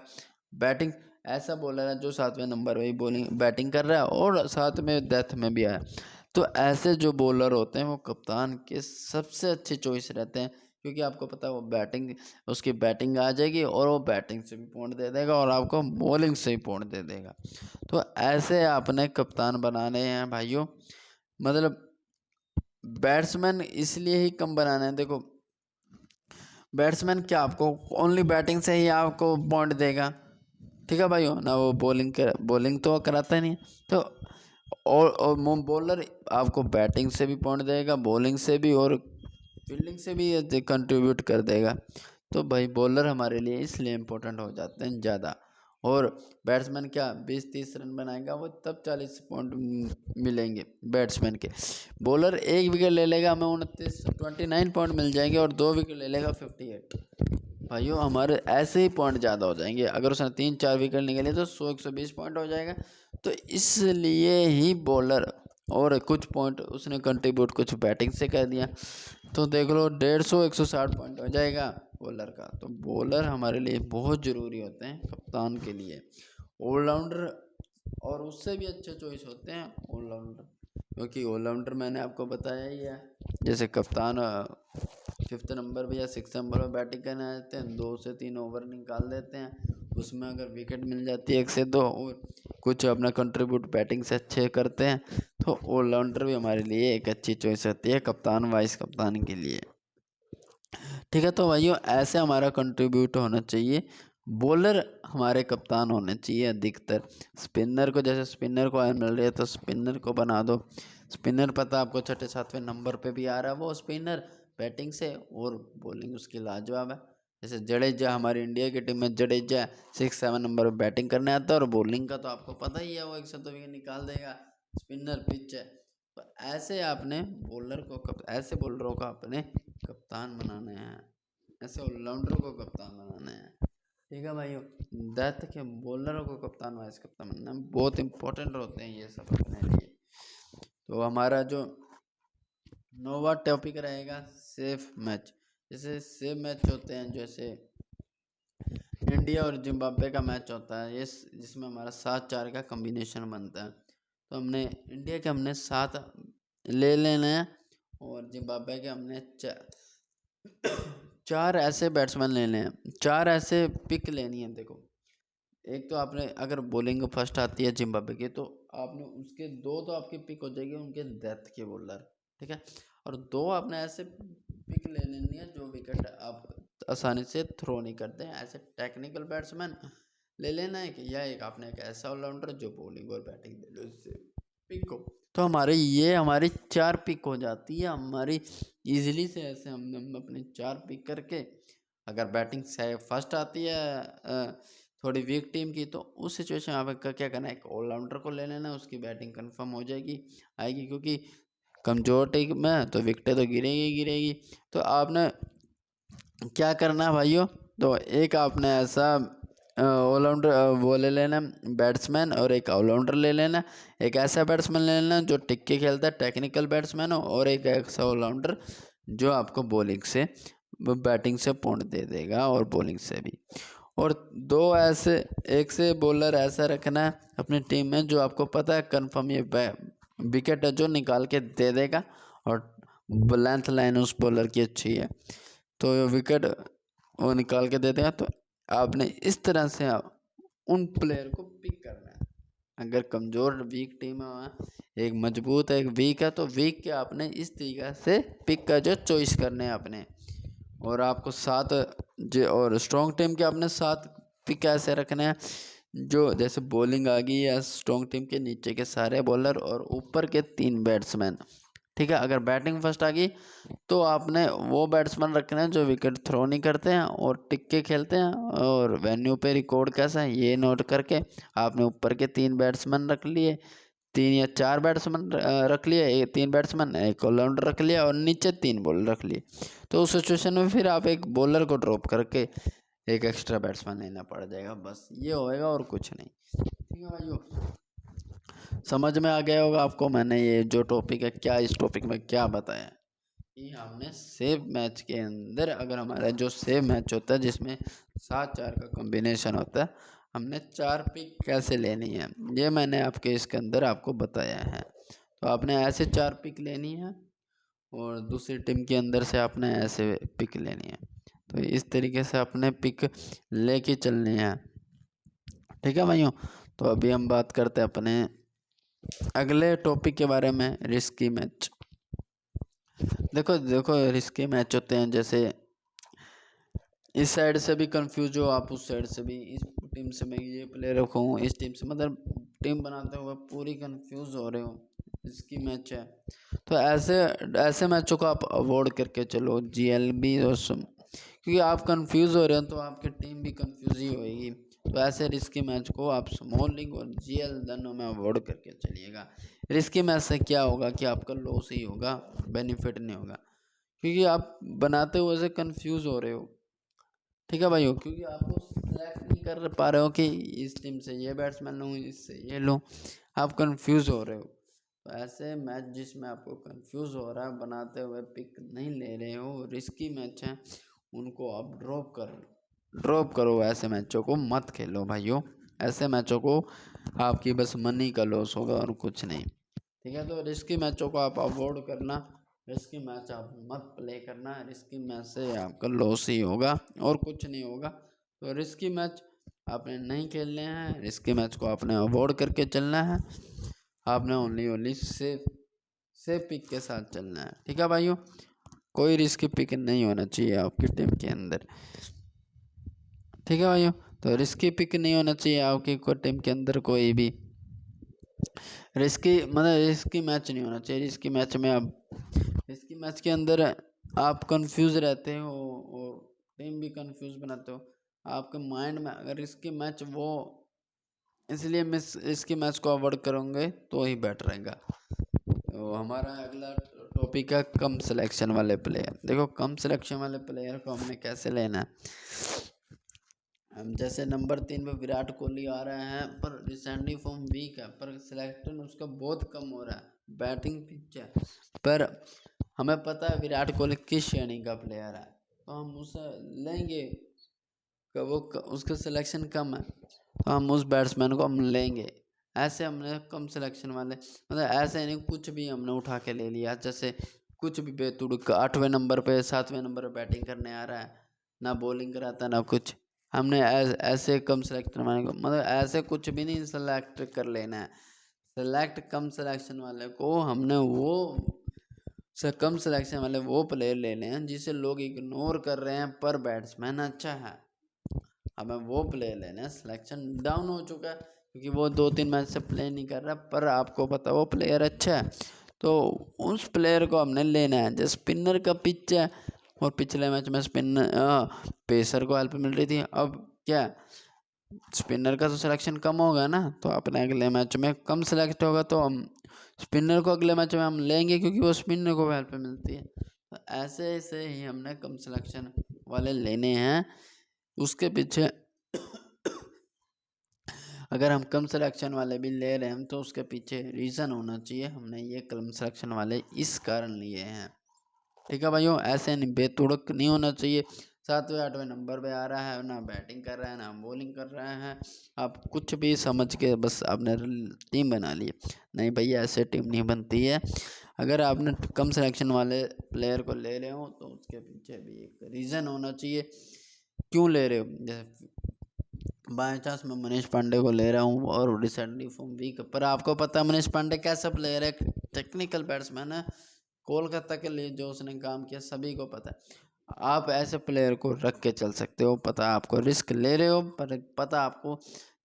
बैटिंग ऐसा बॉलर है जो 7वें नंबर पे ही बॉलिंग बैटिंग कर रहा है और साथ में डेथ में भी आया, तो ऐसे जो बॉलर होते हैं वो कप्तान के सबसे अच्छे चॉइस रहते हैं, क्योंकि आपको पता है वो बैटिंग, उसकी बैटिंग आ जाएगी और वो बैटिंग से भी पॉइंट दे देगा और आपको बॉलिंग से भी पॉइंट दे देगा। तो ऐसे आपने कप्तान बनाने हैं भाइयों, मतलब बैट्समैन इसलिए ही कम बनाना है। देखो बैट्समैन क्या आपको ओनली बैटिंग से ही आपको पॉइंट देगा, ठीक है भाइयों ना, वो बॉलिंग तो कराता ही नहीं है। तो और बॉलर आपको बैटिंग से भी पॉइंट देगा, बॉलिंग से भी और फील्डिंग से भी कंट्रीब्यूट कर देगा। तो भाई बॉलर हमारे लिए इसलिए इम्पोर्टेंट हो जाते हैं ज़्यादा। और बैट्समैन क्या 20-30 रन बनाएगा वो तब 40 पॉइंट मिलेंगे बैट्समैन के। बॉलर एक विकेट ले लेगा हमें 29 पॉइंट मिल जाएंगे और 2 विकेट ले लेगा 58। भाइयों हमारे ऐसे ही पॉइंट ज़्यादा हो जाएंगे, अगर उसने 3-4 विकेट निकाले तो 100-120 पॉइंट हो जाएगा। तो इसलिए ही बॉलर, और कुछ पॉइंट उसने कंट्रीब्यूट कुछ बैटिंग से कर दिया तो देख लो 150-160 पॉइंट हो जाएगा बॉलर का। तो बॉलर हमारे लिए बहुत ज़रूरी होते हैं कप्तान के लिए। ऑलराउंडर और उससे भी अच्छे चॉइस होते हैं ऑलराउंडर, क्योंकि ऑलराउंडर मैंने आपको बताया ही है, जैसे कप्तान 5th नंबर पर या 6th नंबर पर बैटिंग करने आते हैं, 2 से 3 ओवर निकाल देते हैं, उसमें अगर विकेट मिल जाती है 1 से 2 और कुछ अपना कंट्रीब्यूट बैटिंग से अच्छे करते हैं, तो ऑलराउंडर भी हमारे लिए एक अच्छी चॉइस होती है कप्तान वाइस कप्तान के लिए, ठीक है। तो भाइयों ऐसे हमारा कंट्रीब्यूट होना चाहिए, बॉलर हमारे कप्तान होने चाहिए अधिकतर। स्पिनर को, जैसे स्पिनर को मिल रही है तो स्पिनर को बना दो, स्पिनर पता आपको 6-7वें नंबर पे भी आ रहा है वो स्पिनर बैटिंग से, और बॉलिंग उसकी लाजवाब है। जैसे जडेजा हमारी इंडिया की टीम में, जडेजा 6-7 नंबर पर बैटिंग करने आता है और बॉलिंग का तो आपको पता ही है वो 102 विकेट निकाल देगा, स्पिनर पिच है। तो ऐसे आपने बॉलर को ऐसे बॉलरों को अपने कप्तान बनाने हैं, ऐसे ऑलराउंडर को कप्तान बनाने हैं, ठीक है भाइयों। डेथ के बॉलरों को कप्तान वाइस कप्तान बनना बहुत इंपॉर्टेंट होते हैं ये सब अपने लिए। तो हमारा जो नोवा टॉपिक रहेगा सेफ मैच। जैसे सेफ मैच होते हैं, जैसे इंडिया और जिम्बाब्वे का मैच होता है, ये जिसमें हमारा 7-4 का कॉम्बिनेशन बनता है। तो हमने इंडिया के हमने 7 ले लेने हैं और जिम्बाब्वे के हमने 4 ऐसे बैट्समैन लेने हैं, 4 ऐसे पिक लेनी है। देखो एक तो आपने अगर बॉलिंग फर्स्ट आती है जिम्बाब्वे की, तो आपने उसके 2 तो आपकी पिक हो जाएगी उनके डेथ के बॉलर, ठीक है। और 2 आपने ऐसे पिक ले लेनी है जो विकेट आप आसानी से थ्रो नहीं करते हैं, ऐसे टेक्निकल बैट्समैन ले लेना है कि, या एक आपने एक ऐसा ऑलराउंडर जो बॉलिंग और बैटिंग दे लो इससे पिक हो। तो हमारी 4 पिक हो जाती है हमारी इजीली से। ऐसे हम अपनी 4 पिक करके, अगर बैटिंग से फर्स्ट आती है थोड़ी वीक टीम की, तो उस सिचुएशन में आपका क्या करना है, एक ऑलराउंडर को ले लेना, उसकी बैटिंग कंफर्म हो जाएगी आएगी, क्योंकि कमज़ोर टीम में तो विकेटें तो गिरेगी गिरेगी। तो आपने क्या करना है भाइयों, तो एक आपने ऐसा ऑलराउंडर वो ले लेना बैट्समैन, और एक ऑलराउंडर ले लेना, एक ऐसा बैट्समैन ले लेना जो टिक के खेलता है टेक्निकल बैट्समैन हो, और एक ऐसा ऑलराउंडर जो आपको बॉलिंग से बैटिंग से पॉइंट दे देगा और बॉलिंग से भी। और 2 ऐसे एक से बॉलर ऐसा रखना है अपनी टीम में जो आपको पता है कंफर्म ये विकेट है जो निकाल के दे देगा, और लेंथ लाइन उस बॉलर की अच्छी है तो विकेट वो निकाल के दे देगा। तो आपने इस तरह से उन प्लेयर को पिक करना है। अगर कमज़ोर वीक टीम है, एक मजबूत है एक वीक है, तो वीक के आपने इस तरीक़ा से पिक का जो चॉइस करने हैं अपने। और आपको 7 जो और स्ट्रॉन्ग टीम के आपने 7 पिक ऐसे रखने हैं, जो जैसे बॉलिंग आ गई या स्ट्रॉन्ग टीम के नीचे के सारे बॉलर और ऊपर के 3 बैट्समैन, ठीक है। अगर बैटिंग फर्स्ट आ गई तो आपने वो बैट्समैन रखने हैं जो विकेट थ्रो नहीं करते हैं और टिक के खेलते हैं, और वेन्यू पे रिकॉर्ड कैसा है ये नोट करके आपने ऊपर के 3 बैट्समैन रख लिए, 3 या 4 बैट्समैन रख लिए, 3 बैट्समैन एक ऑलराउंडर रख लिया और नीचे 3 बॉलर रख लिए। तो उस सिचुएशन में फिर आप एक बॉलर को ड्रॉप करके एक एक्स्ट्रा बैट्समैन लेना पड़ जाएगा, बस ये होएगा और कुछ नहीं। ठीक है भाइयों, समझ में आ गया होगा आपको मैंने ये जो टॉपिक है क्या, इस टॉपिक में क्या बताया कि हमने सेव मैच के अंदर, अगर हमारा जो सेव मैच होता है जिसमें 7-4 का कॉम्बिनेशन होता है, हमने 4 पिक कैसे लेनी है ये मैंने आपके इसके अंदर आपको बताया है। तो आपने ऐसे 4 पिक लेनी है और दूसरी टीम के अंदर से आपने ऐसे पिक लेनी है। तो इस तरीके से अपने पिक लेके चलनी है। ठीक है भाइयों, तो अभी हम बात करते हैं अपने अगले टॉपिक के बारे में, रिस्की मैच। देखो देखो रिस्की मैच होते हैं, जैसे इस साइड से भी कंफ्यूज हो आप, उस साइड से भी, इस टीम से मैं ये प्लेयर रखूँ, इस टीम से, मतलब टीम बनाते हुए पूरी कंफ्यूज हो रहे हो, इसकी मैच है। तो ऐसे ऐसे मैचों को आप अवॉइड करके चलो, जीएलबी और क्योंकि आप कंफ्यूज हो रहे हो तो आपकी टीम भी कंफ्यूज ही होएगी। तो ऐसे रिस्की मैच को आप स्मॉल लीग और जीएल दोनों में अवॉइड करके चलिएगा। रिस्की मैच से क्या होगा कि आपका लॉस ही होगा, बेनिफिट नहीं होगा, क्योंकि आप बनाते हुए से कंफ्यूज हो रहे हो। ठीक है भाइयों, क्योंकि आपको सिलेक्ट नहीं कर पा रहे हो कि इस टीम से ये बैट्समैन लूँ, इससे ये लूँ, आप कंफ्यूज हो रहे हो। तो ऐसे मैच जिसमें आपको कंफ्यूज हो रहा है, बनाते हुए पिक नहीं ले रहे हो, रिस्की मैच हैं, उनको आप ड्रॉप करो। ऐसे मैचों को मत खेलो भाइयों, ऐसे मैचों को आपकी बस मनी का लॉस होगा और कुछ नहीं। ठीक है, तो रिस्की मैचों को आप अवॉइड करना, रिस्की मैच आप मत प्ले करना, रिस्की मैच से आपका लॉस ही होगा और कुछ नहीं होगा। तो रिस्की मैच आपने नहीं खेलने हैं, रिस्की मैच को आपने अवॉइड करके चलना है, आपने ओनली सेफ पिक के साथ चलना है। ठीक है भाइयों, कोई रिस्की पिक नहीं होना चाहिए आपकी टीम के अंदर। ठीक है भाइयों, तो रिस्की पिक नहीं होना चाहिए आपकी टीम के अंदर, कोई भी रिस्की मैच नहीं होना चाहिए। रिस्की मैच के अंदर आप कंफ्यूज रहते हो और टीम भी कंफ्यूज बनाते हो आपके माइंड में, अगर रिस्की मैच वो, इसलिए मैं इसकी मैच को अवॉइड करूँगे तो ही बेटर रहेगा। तो हमारा अगला टॉपिक है कम सिलेक्शन वाले प्लेयर। देखो कम सिलेक्शन वाले प्लेयर को हमने कैसे लेना है। हम जैसे नंबर 3 पे विराट कोहली आ रहे हैं, पर रिसेंटली फॉर्म वीक है, पर सिलेक्शन उसका बहुत कम हो रहा है, बैटिंग पिच है, पर हमें पता है विराट कोहली किस श्रेणी का प्लेयर है, तो हम उसे लेंगे। उसका सिलेक्शन कम है तो हम उस बैट्समैन को हम लेंगे। ऐसे हमने कम सिलेक्शन वाले, मतलब ऐसे नहीं कुछ भी हमने उठा के ले लिया, जैसे कुछ भी बेतुड़ 8वें नंबर पे 7वें नंबर पे बैटिंग करने आ रहा है, ना बॉलिंग कराता ना कुछ, हमने ऐसे कम सिलेक्शन वाले को, मतलब ऐसे कुछ भी नहीं सेलेक्ट कर लेना है। सेलेक्ट कम सिलेक्शन वाले को हमने वो से कम सिलेक्शन वाले वो प्लेयर ले लें हैं जिसे लोग इग्नोर कर रहे हैं, पर बैट्समैन अच्छा है, हमें वो प्लेयर लेना है। सिलेक्शन डाउन हो चुका है क्योंकि वो 2-3 मैच से प्ले नहीं कर रहा, पर आपको पता वो प्लेयर अच्छा है, तो उस प्लेयर को हमने लेना है। जैसे स्पिनर का पिच है और पिछले मैच में पेसर को हेल्प मिल रही थी, अब क्या स्पिनर का तो सिलेक्शन कम होगा ना, तो अपने अगले मैच में कम सिलेक्ट होगा, तो हम स्पिनर को अगले मैच में हम लेंगे क्योंकि वो स्पिनर को हेल्प मिलती है। तो ऐसे ऐसे ही हमने कम सिलेक्शन वाले लेने हैं। उसके पीछे अगर हम कम सिलेक्शन वाले भी ले रहे हैं तो उसके पीछे रीज़न होना चाहिए, हमने ये कम सिलेक्शन वाले इस कारण लिए हैं। ठीक है भाइयों, ऐसे नहीं बेतुड़क नहीं होना चाहिए। 7वें 8वें नंबर पे आ रहा है, ना बैटिंग कर रहा है ना बॉलिंग कर रहा है, आप कुछ भी समझ के बस आपने टीम बना ली। नहीं भैया, ऐसे टीम नहीं बनती है। अगर आपने कम सिलेक्शन वाले प्लेयर को ले रहे हो तो उसके पीछे भी एक रीज़न होना चाहिए क्यों ले रहे हो। जैसे बाई चांस मैं मनीष पांडे को ले रहा हूँ और रिसेंटली फॉर्म वीक, पर आपको पता है मनीष पांडे कैसा प्लेयर है, टेक्निकल बैट्समैन है, कोलकाता के लिए जो उसने काम किया सभी को पता है। आप ऐसे प्लेयर को रख के चल सकते हो, पता आपको रिस्क ले रहे हो, पर पता आपको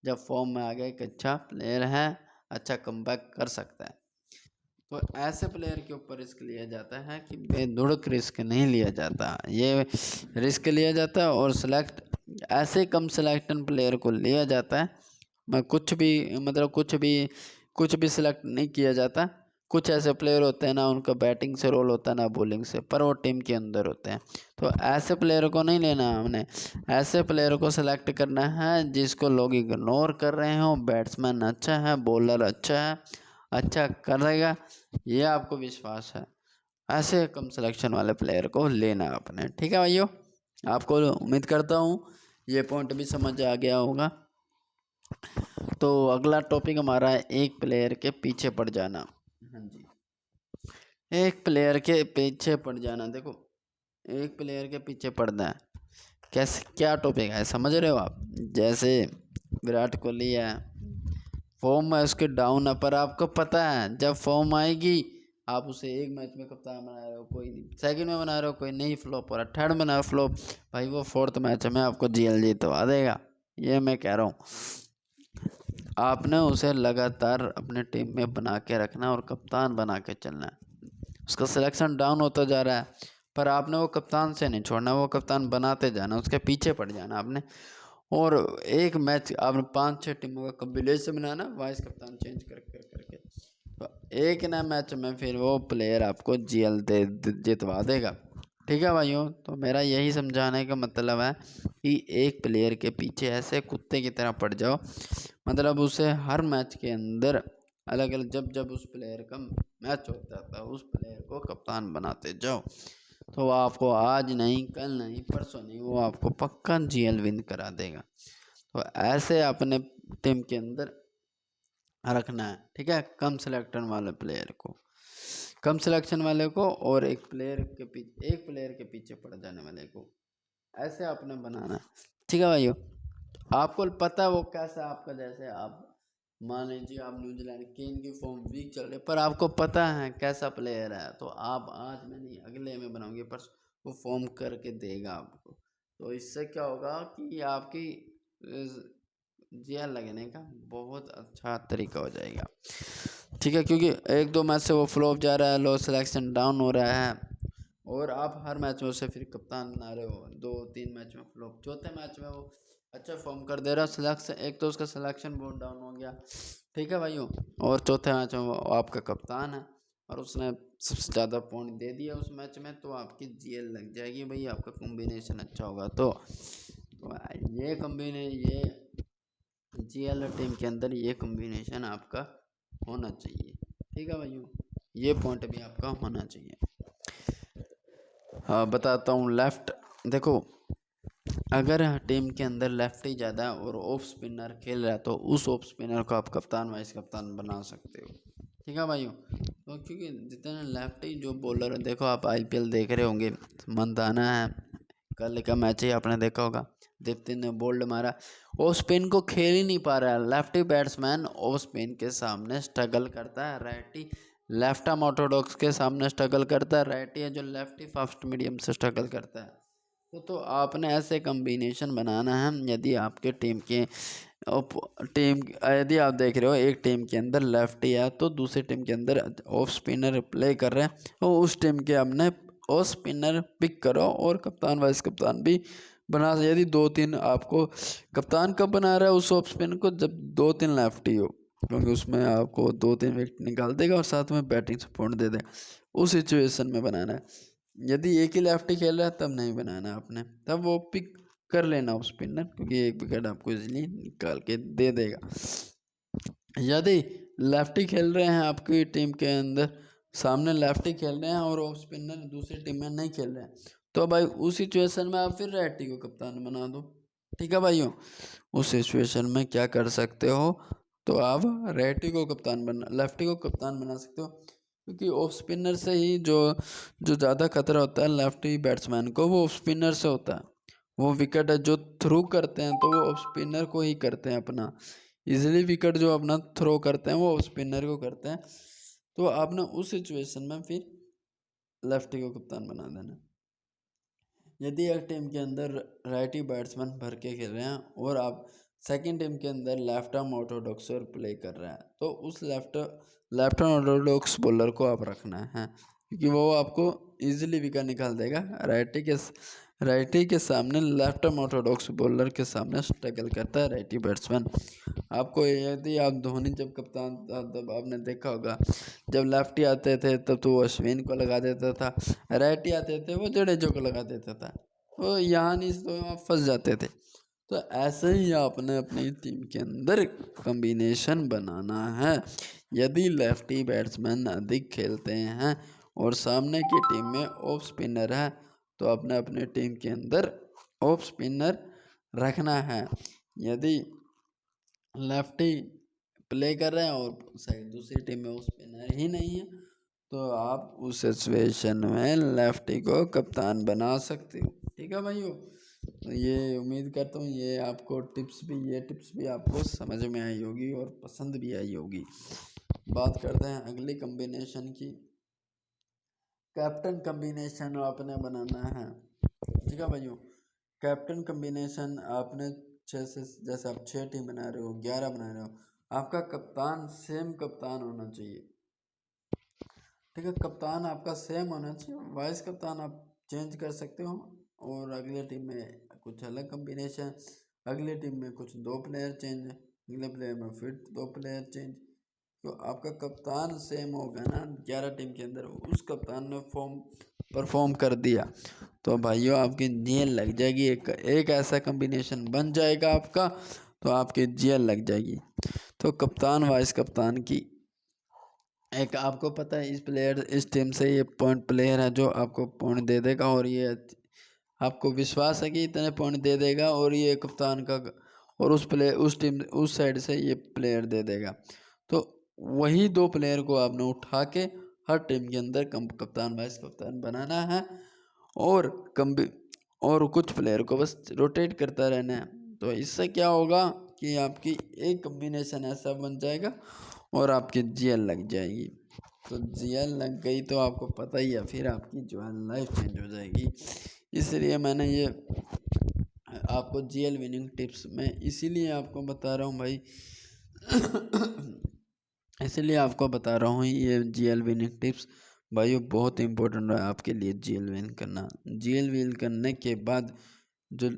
जब फॉर्म में आ गया एक अच्छा प्लेयर है, अच्छा कमबैक कर सकता है, तो ऐसे प्लेयर के ऊपर रिस्क लिया जाता है कि बेधुड़क रिस्क नहीं लिया जाता, ये रिस्क लिया जाता है और ऐसे कम सिलेक्शन प्लेयर को लिया जाता है। मैं कुछ भी सिलेक्ट नहीं किया जाता, कुछ ऐसे प्लेयर होते हैं ना, उनका बैटिंग से रोल होता है ना बॉलिंग से, पर वो टीम के अंदर होते हैं। तो ऐसे प्लेयर को नहीं लेना हमने, ऐसे प्लेयर को सिलेक्ट करना है जिसको लोग इग्नोर कर रहे हो। बैट्समैन अच्छा है, बॉलर अच्छा है, अच्छा करेगा, ये आपको विश्वास है, ऐसे कम सिलेक्शन वाले प्लेयर को लेना आपने। ठीक है भाइयों, आपको उम्मीद करता हूँ ये पॉइंट भी समझ आ गया होगा। तो अगला टॉपिक हमारा है एक प्लेयर के पीछे पड़ जाना। हाँ जी, एक प्लेयर के पीछे पड़ जाना। देखो, एक प्लेयर के पीछे पड़ना है, कैसे, क्या टॉपिक है समझ रहे हो आप? जैसे विराट कोहली है, फॉर्म है उसके डाउन है, पर आपको पता है जब फॉर्म आएगी आप उसे एक मैच में कप्तान बना रहे हो, कोई सेकंड में बना रहे हो, कोई नहीं फ्लॉप हो रहा, थर्ड में बना फ्लॉप, भाई वो फोर्थ मैच में आपको जीएल जीतवा देगा, ये मैं कह रहा हूँ। आपने उसे लगातार अपने टीम में बना के रखना और कप्तान बना के चलना है। उसका सिलेक्शन डाउन होता जा रहा है, पर आपने वो कप्तान से नहीं छोड़ना, वो कप्तान बनाते जाना, उसके पीछे पड़ जाना आपने। और एक मैच आपने 5-6 टीमों का कॉम्बिनेशन बनाना, वाइस कप्तान चेंज करके तो एक ना मैच में फिर वो प्लेयर आपको जीएल जितवा देगा। ठीक है भाइयों, तो मेरा यही समझाने का मतलब है कि एक प्लेयर के पीछे ऐसे कुत्ते की तरह पड़ जाओ, मतलब उसे हर मैच के अंदर अलग अलग जब जब उस प्लेयर का मैच होता था उस प्लेयर को कप्तान बनाते जाओ, तो वो आपको आज नहीं, कल नहीं, परसों नहीं, वो आपको पक्का जीएल विन करा देगा। तो ऐसे अपने टीम के अंदर रखना है। ठीक है, कम सिलेक्शन वाले प्लेयर को, कम सिलेक्शन वाले को, और एक प्लेयर के पीछे पड़ जाने वाले को, ऐसे आपने बनाना है। ठीक है भाइयों, आपको पता है वो कैसा आपका, जैसे आप मान लीजिए आप न्यूजीलैंड केन की फॉर्म वीक चल रही है, पर आपको पता है कैसा प्लेयर है, तो आप आज में नहीं अगले में बनाओगे, पर वो फॉर्म करके देगा आपको। तो इससे क्या होगा कि आपकी जीएल लगने का बहुत अच्छा तरीका हो जाएगा। ठीक है, क्योंकि एक दो मैच से वो फ्लॉप जा रहा है, लो सिलेक्शन डाउन हो रहा है, और आप हर मैच में उसे फिर कप्तान बना रहे हो, 2-3 मैच में फ्लॉप, चौथे मैच में वो अच्छा फॉर्म कर दे रहा, सिलेक्शन एक तो उसका सिलेक्शन बहुत डाउन हो गया। ठीक है भाइयों, और चौथे मैच में वो आपका कप्तान है और उसने सबसे ज़्यादा पॉइंट दे दिया उस मैच में, तो आपकी जीएल लग जाएगी भाई, आपका कॉम्बिनेशन अच्छा होगा। तो ये जीएल टीम के अंदर ये कॉम्बिनेशन आपका होना चाहिए। ठीक है भाइयों, ये पॉइंट भी आपका होना चाहिए। हाँ बताता हूँ, लेफ्ट देखो, अगर टीम के अंदर लेफ्टी ज़्यादा और ऑफ स्पिनर खेल रहा है तो उस ऑफ स्पिनर को आप कप्तान वाइस कप्तान बना सकते हो। ठीक है भाइयों, तो क्योंकि जितने लेफ्टी जो बॉलर है, देखो आप आईपीएल देख रहे होंगे, मंदाना है, कल का मैच ही आपने देखा होगा, दीप्ति ने बोल्ड मारा, ऑफ स्पिन को खेल ही नहीं पा रहा है। लेफ्टी बैट्समैन ऑफ स्पिन के सामने स्ट्रगल करता है, राइटी लेफ्ट आर्म ऑर्थोडॉक्स के सामने स्ट्रगल करता है, राइटी है जो लेफ्टी फास्ट मीडियम से स्ट्रगल करता है। तो आपने ऐसे कॉम्बिनेशन बनाना है, यदि आपके टीम यदि आप देख रहे हो एक टीम के अंदर लेफ्टी है तो दूसरी टीम के अंदर ऑफ स्पिनर प्ले कर रहे हैं, तो उस टीम के आपने ऑफ स्पिनर पिक करो और कप्तान वाइस कप्तान भी बना। यदि 2-3 आपको कप्तान कब बना रहा है उस ऑफ स्पिनर को, जब 2-3 लेफ्टी हो, क्योंकि उसमें आपको 2-3 विकेट निकाल देगा और साथ में बैटिंग सपोर्ट दे देगा, उस सिचुएशन में बनाना है। यदि एक ही लेफ्टी खेल रहा है तब नहीं बनाना आपने, तब वो पिक कर लेना ऑफ स्पिनर, क्योंकि एक विकेट आपको इजीली निकाल के दे देगा। यदि लेफ्टी खेल रहे हैं आपकी टीम के अंदर, सामने लेफ्टी खेल रहे हैं और ऑफ स्पिनर दूसरी टीम में नहीं खेल रहे हैं, तो भाई उस सिचुएशन में आप फिर राइटी को कप्तान बना दो। ठीक है भाइयों, उस सिचुएशन में क्या कर सकते हो, तो आप राइटी को कप्तान बना, लेफ्टी को कप्तान बना सकते हो, क्योंकि ऑफ स्पिनर से ही जो जो ज़्यादा खतरा होता है लेफ्टी बैट्समैन को, वो ऑफ स्पिनर से होता है। वो विकेट जो थ्रू करते हैं तो वो ऑफ स्पिनर को ही करते हैं, अपना इजीली विकेट जो अपना थ्रो करते हैं वो ऑफ स्पिनर को करते हैं। तो आपने उस सिचुएशन में फिर लेफ्टी को कप्तान बना देना। यदि एक टीम के अंदर राइटी बैट्समैन भर के खेल रहे हैं और आप सेकंड टीम के अंदर लेफ्ट आर्म ऑर्थोडॉक्स प्ले कर रहा है, तो उस लेफ्ट आर्म ऑर्थोडॉक्स बॉलर को आप रखना है, क्योंकि वो आपको इजीली विकेट निकाल देगा। राइटी के सामने लेफ्ट आर्म ऑर्थोडॉक्स बॉलर के सामने स्ट्रगल करता है राइटी बैट्समैन। आपको यदि आप धोनी जब कप्तान था तब आपने देखा होगा, जब लेफ्टी आते थे तब तो वो अश्विन को लगा देता था, राइटी आते थे वो जडेजा को लगा देता था, वो यहाँ नहीं तो वहाँ फंस जाते थे। तो ऐसे ही आपने अपनी टीम के अंदर कॉम्बिनेशन बनाना है। यदि लेफ्टी बैट्समैन अधिक खेलते हैं और सामने की टीम में ऑफ स्पिनर है तो आपने अपने टीम के अंदर ऑफ स्पिनर रखना है। यदि लेफ्टी प्ले कर रहे हैं और शायद दूसरी टीम में ऑफ स्पिनर ही नहीं है तो आप उस सिचुएशन में लेफ्टी को कप्तान बना सकते हो। ठीक है भाइयों, तो ये उम्मीद करता हूँ ये टिप्स भी आपको समझ में आई होगी और पसंद भी आई होगी। बात करते हैं अगली कॉम्बिनेशन की। कैप्टन कॉम्बिनेशन आपने बनाना है। ठीक है भाइयों, कैप्टन कॉम्बिनेशन आपने जैसे आप 6 टीम बना रहे हो, 11 बना रहे हो, आपका कप्तान सेम कप्तान होना चाहिए। ठीक है, कप्तान आपका सेम होना चाहिए, वाइस कप्तान आप चेंज कर सकते हो और अगले टीम में कुछ अलग कॉम्बिनेशन, अगले टीम में कुछ 2 प्लेयर चेंज, अगले प्लेयर में फिर 2 प्लेयर चेंज। तो आपका कप्तान सेम होगा ना 11 टीम के अंदर, उस कप्तान ने परफॉर्म कर दिया तो भाइयों आपकी जेल लग जाएगी। एक ऐसा कॉम्बिनेशन बन जाएगा आपका तो आपकी जेल लग जाएगी। तो कप्तान वाइस कप्तान की एक आपको पता है इस टीम से ये पॉइंट प्लेयर है जो आपको पॉइंट दे देगा और ये आपको विश्वास है कि इतने पॉइंट दे देगा और ये कप्तान का और उस टीम उस साइड से ये प्लेयर दे देगा। तो वही 2 प्लेयर को आपने उठा के हर टीम के अंदर कप्तान वाइस कप्तान बनाना है और और कुछ प्लेयर को बस रोटेट करता रहना है। तो इससे क्या होगा कि आपकी एक कॉम्बिनेशन ऐसा बन जाएगा और आपकी जीएल लग जाएगी। तो जीएल लग गई तो आपको पता ही है फिर आपकी जो है लाइफ चेंज हो जाएगी। इसलिए मैंने ये आपको जीएल विनिंग टिप्स में इसीलिए आपको बता रहा हूँ भाई इसीलिए आपको बता रहा हूँ ये जीएल विनिंग टिप्स भाई बहुत इंपॉर्टेंट है आपके लिए। जीएल विन करना, जीएल विन करने के बाद जो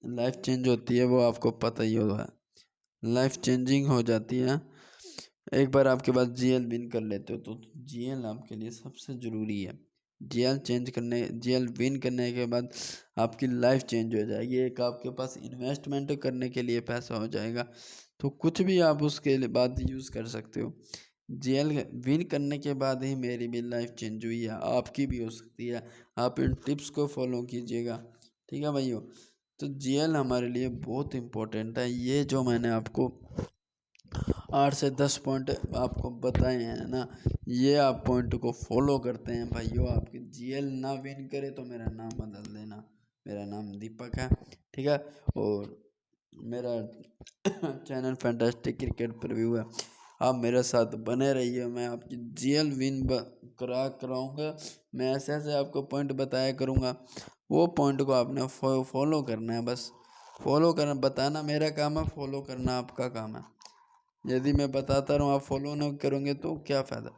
लाइफ चेंज होती है वो आपको पता ही होगा, लाइफ चेंजिंग हो जाती है। एक बार आपके पास जीएल विन कर लेते हो तो जीएल आपके लिए सबसे ज़रूरी है। जीएल विन करने के बाद आपकी लाइफ चेंज हो जाएगी। एक आपके पास इन्वेस्टमेंट करने के लिए पैसा हो जाएगा तो कुछ भी आप उसके बाद यूज़ कर सकते हो। जीएल विन करने के बाद ही मेरी भी लाइफ चेंज हुई है, आपकी भी हो सकती है। आप इन टिप्स को फॉलो कीजिएगा। ठीक है भाइयों, तो जीएल हमारे लिए बहुत इम्पोर्टेंट है। ये जो मैंने आपको 8 से 10 पॉइंट आपको बताए हैं ना, ये आप पॉइंट को फॉलो करते हैं भाइयों, आपकी जीएल ना विन करे तो मेरा नाम बदल देना। मेरा नाम दीपक है। ठीक है, और मेरा चैनल फैंटास्टिक क्रिकेट प्रीव्यू है। आप मेरे साथ बने रहिए, मैं आपकी जीएल विन कराऊंगा। मैं ऐसे ऐसे आपको पॉइंट बताया करूंगा, वो पॉइंट को आपने फॉलो करना है। बस फॉलो करना, बताना मेरा काम है, फॉलो करना आपका काम है। यदि मैं बताता रहूँ आप फॉलो नहीं करोगे तो क्या फ़ायदा।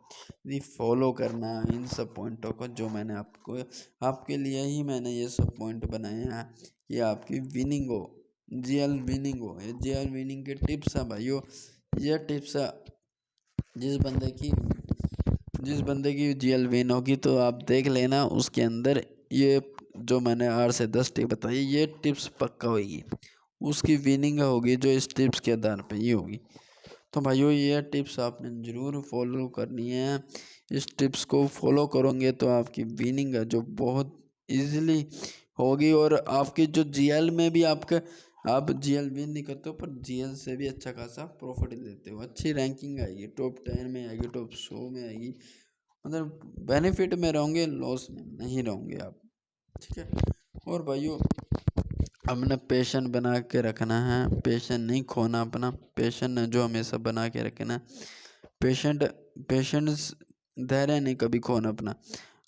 यदि फॉलो करना इन सब पॉइंटों को जो मैंने आपके लिए ही मैंने ये सब पॉइंट बनाए हैं कि आपकी विनिंग हो, जीएल विनिंग हो। ये जीएल विनिंग के टिप्स हैं भाइयों। ये टिप्स है जिस बंदे की जीएल विन होगी तो आप देख लेना उसके अंदर ये जो मैंने 8 से 10 टिप बताई ये टिप्स पक्का होगी, उसकी विनिंग होगी जो इस टिप्स के आधार पर ही होगी। तो भाइयों ये टिप्स आपने ज़रूर फॉलो करनी है। इस टिप्स को फॉलो करोगे तो आपकी विनिंग है जो बहुत इजीली होगी और आपकी जो जीएल में भी आप जीएल विन नहीं करते हो पर जीएल से भी अच्छा खासा प्रॉफिट लेते हो, अच्छी रैंकिंग आएगी, टॉप 10 में आएगी, टॉप 100 में आएगी। मतलब बेनिफिट में रहोगे, लॉस में नहीं रहोगे आप। ठीक है, और भाइयों अपना पेशेंट बना के रखना है, पेशेंट नहीं खोना अपना, पेशेंट जो हमेशा बना के रखना है। पेशेंट्स धैर्य नहीं कभी खोना अपना,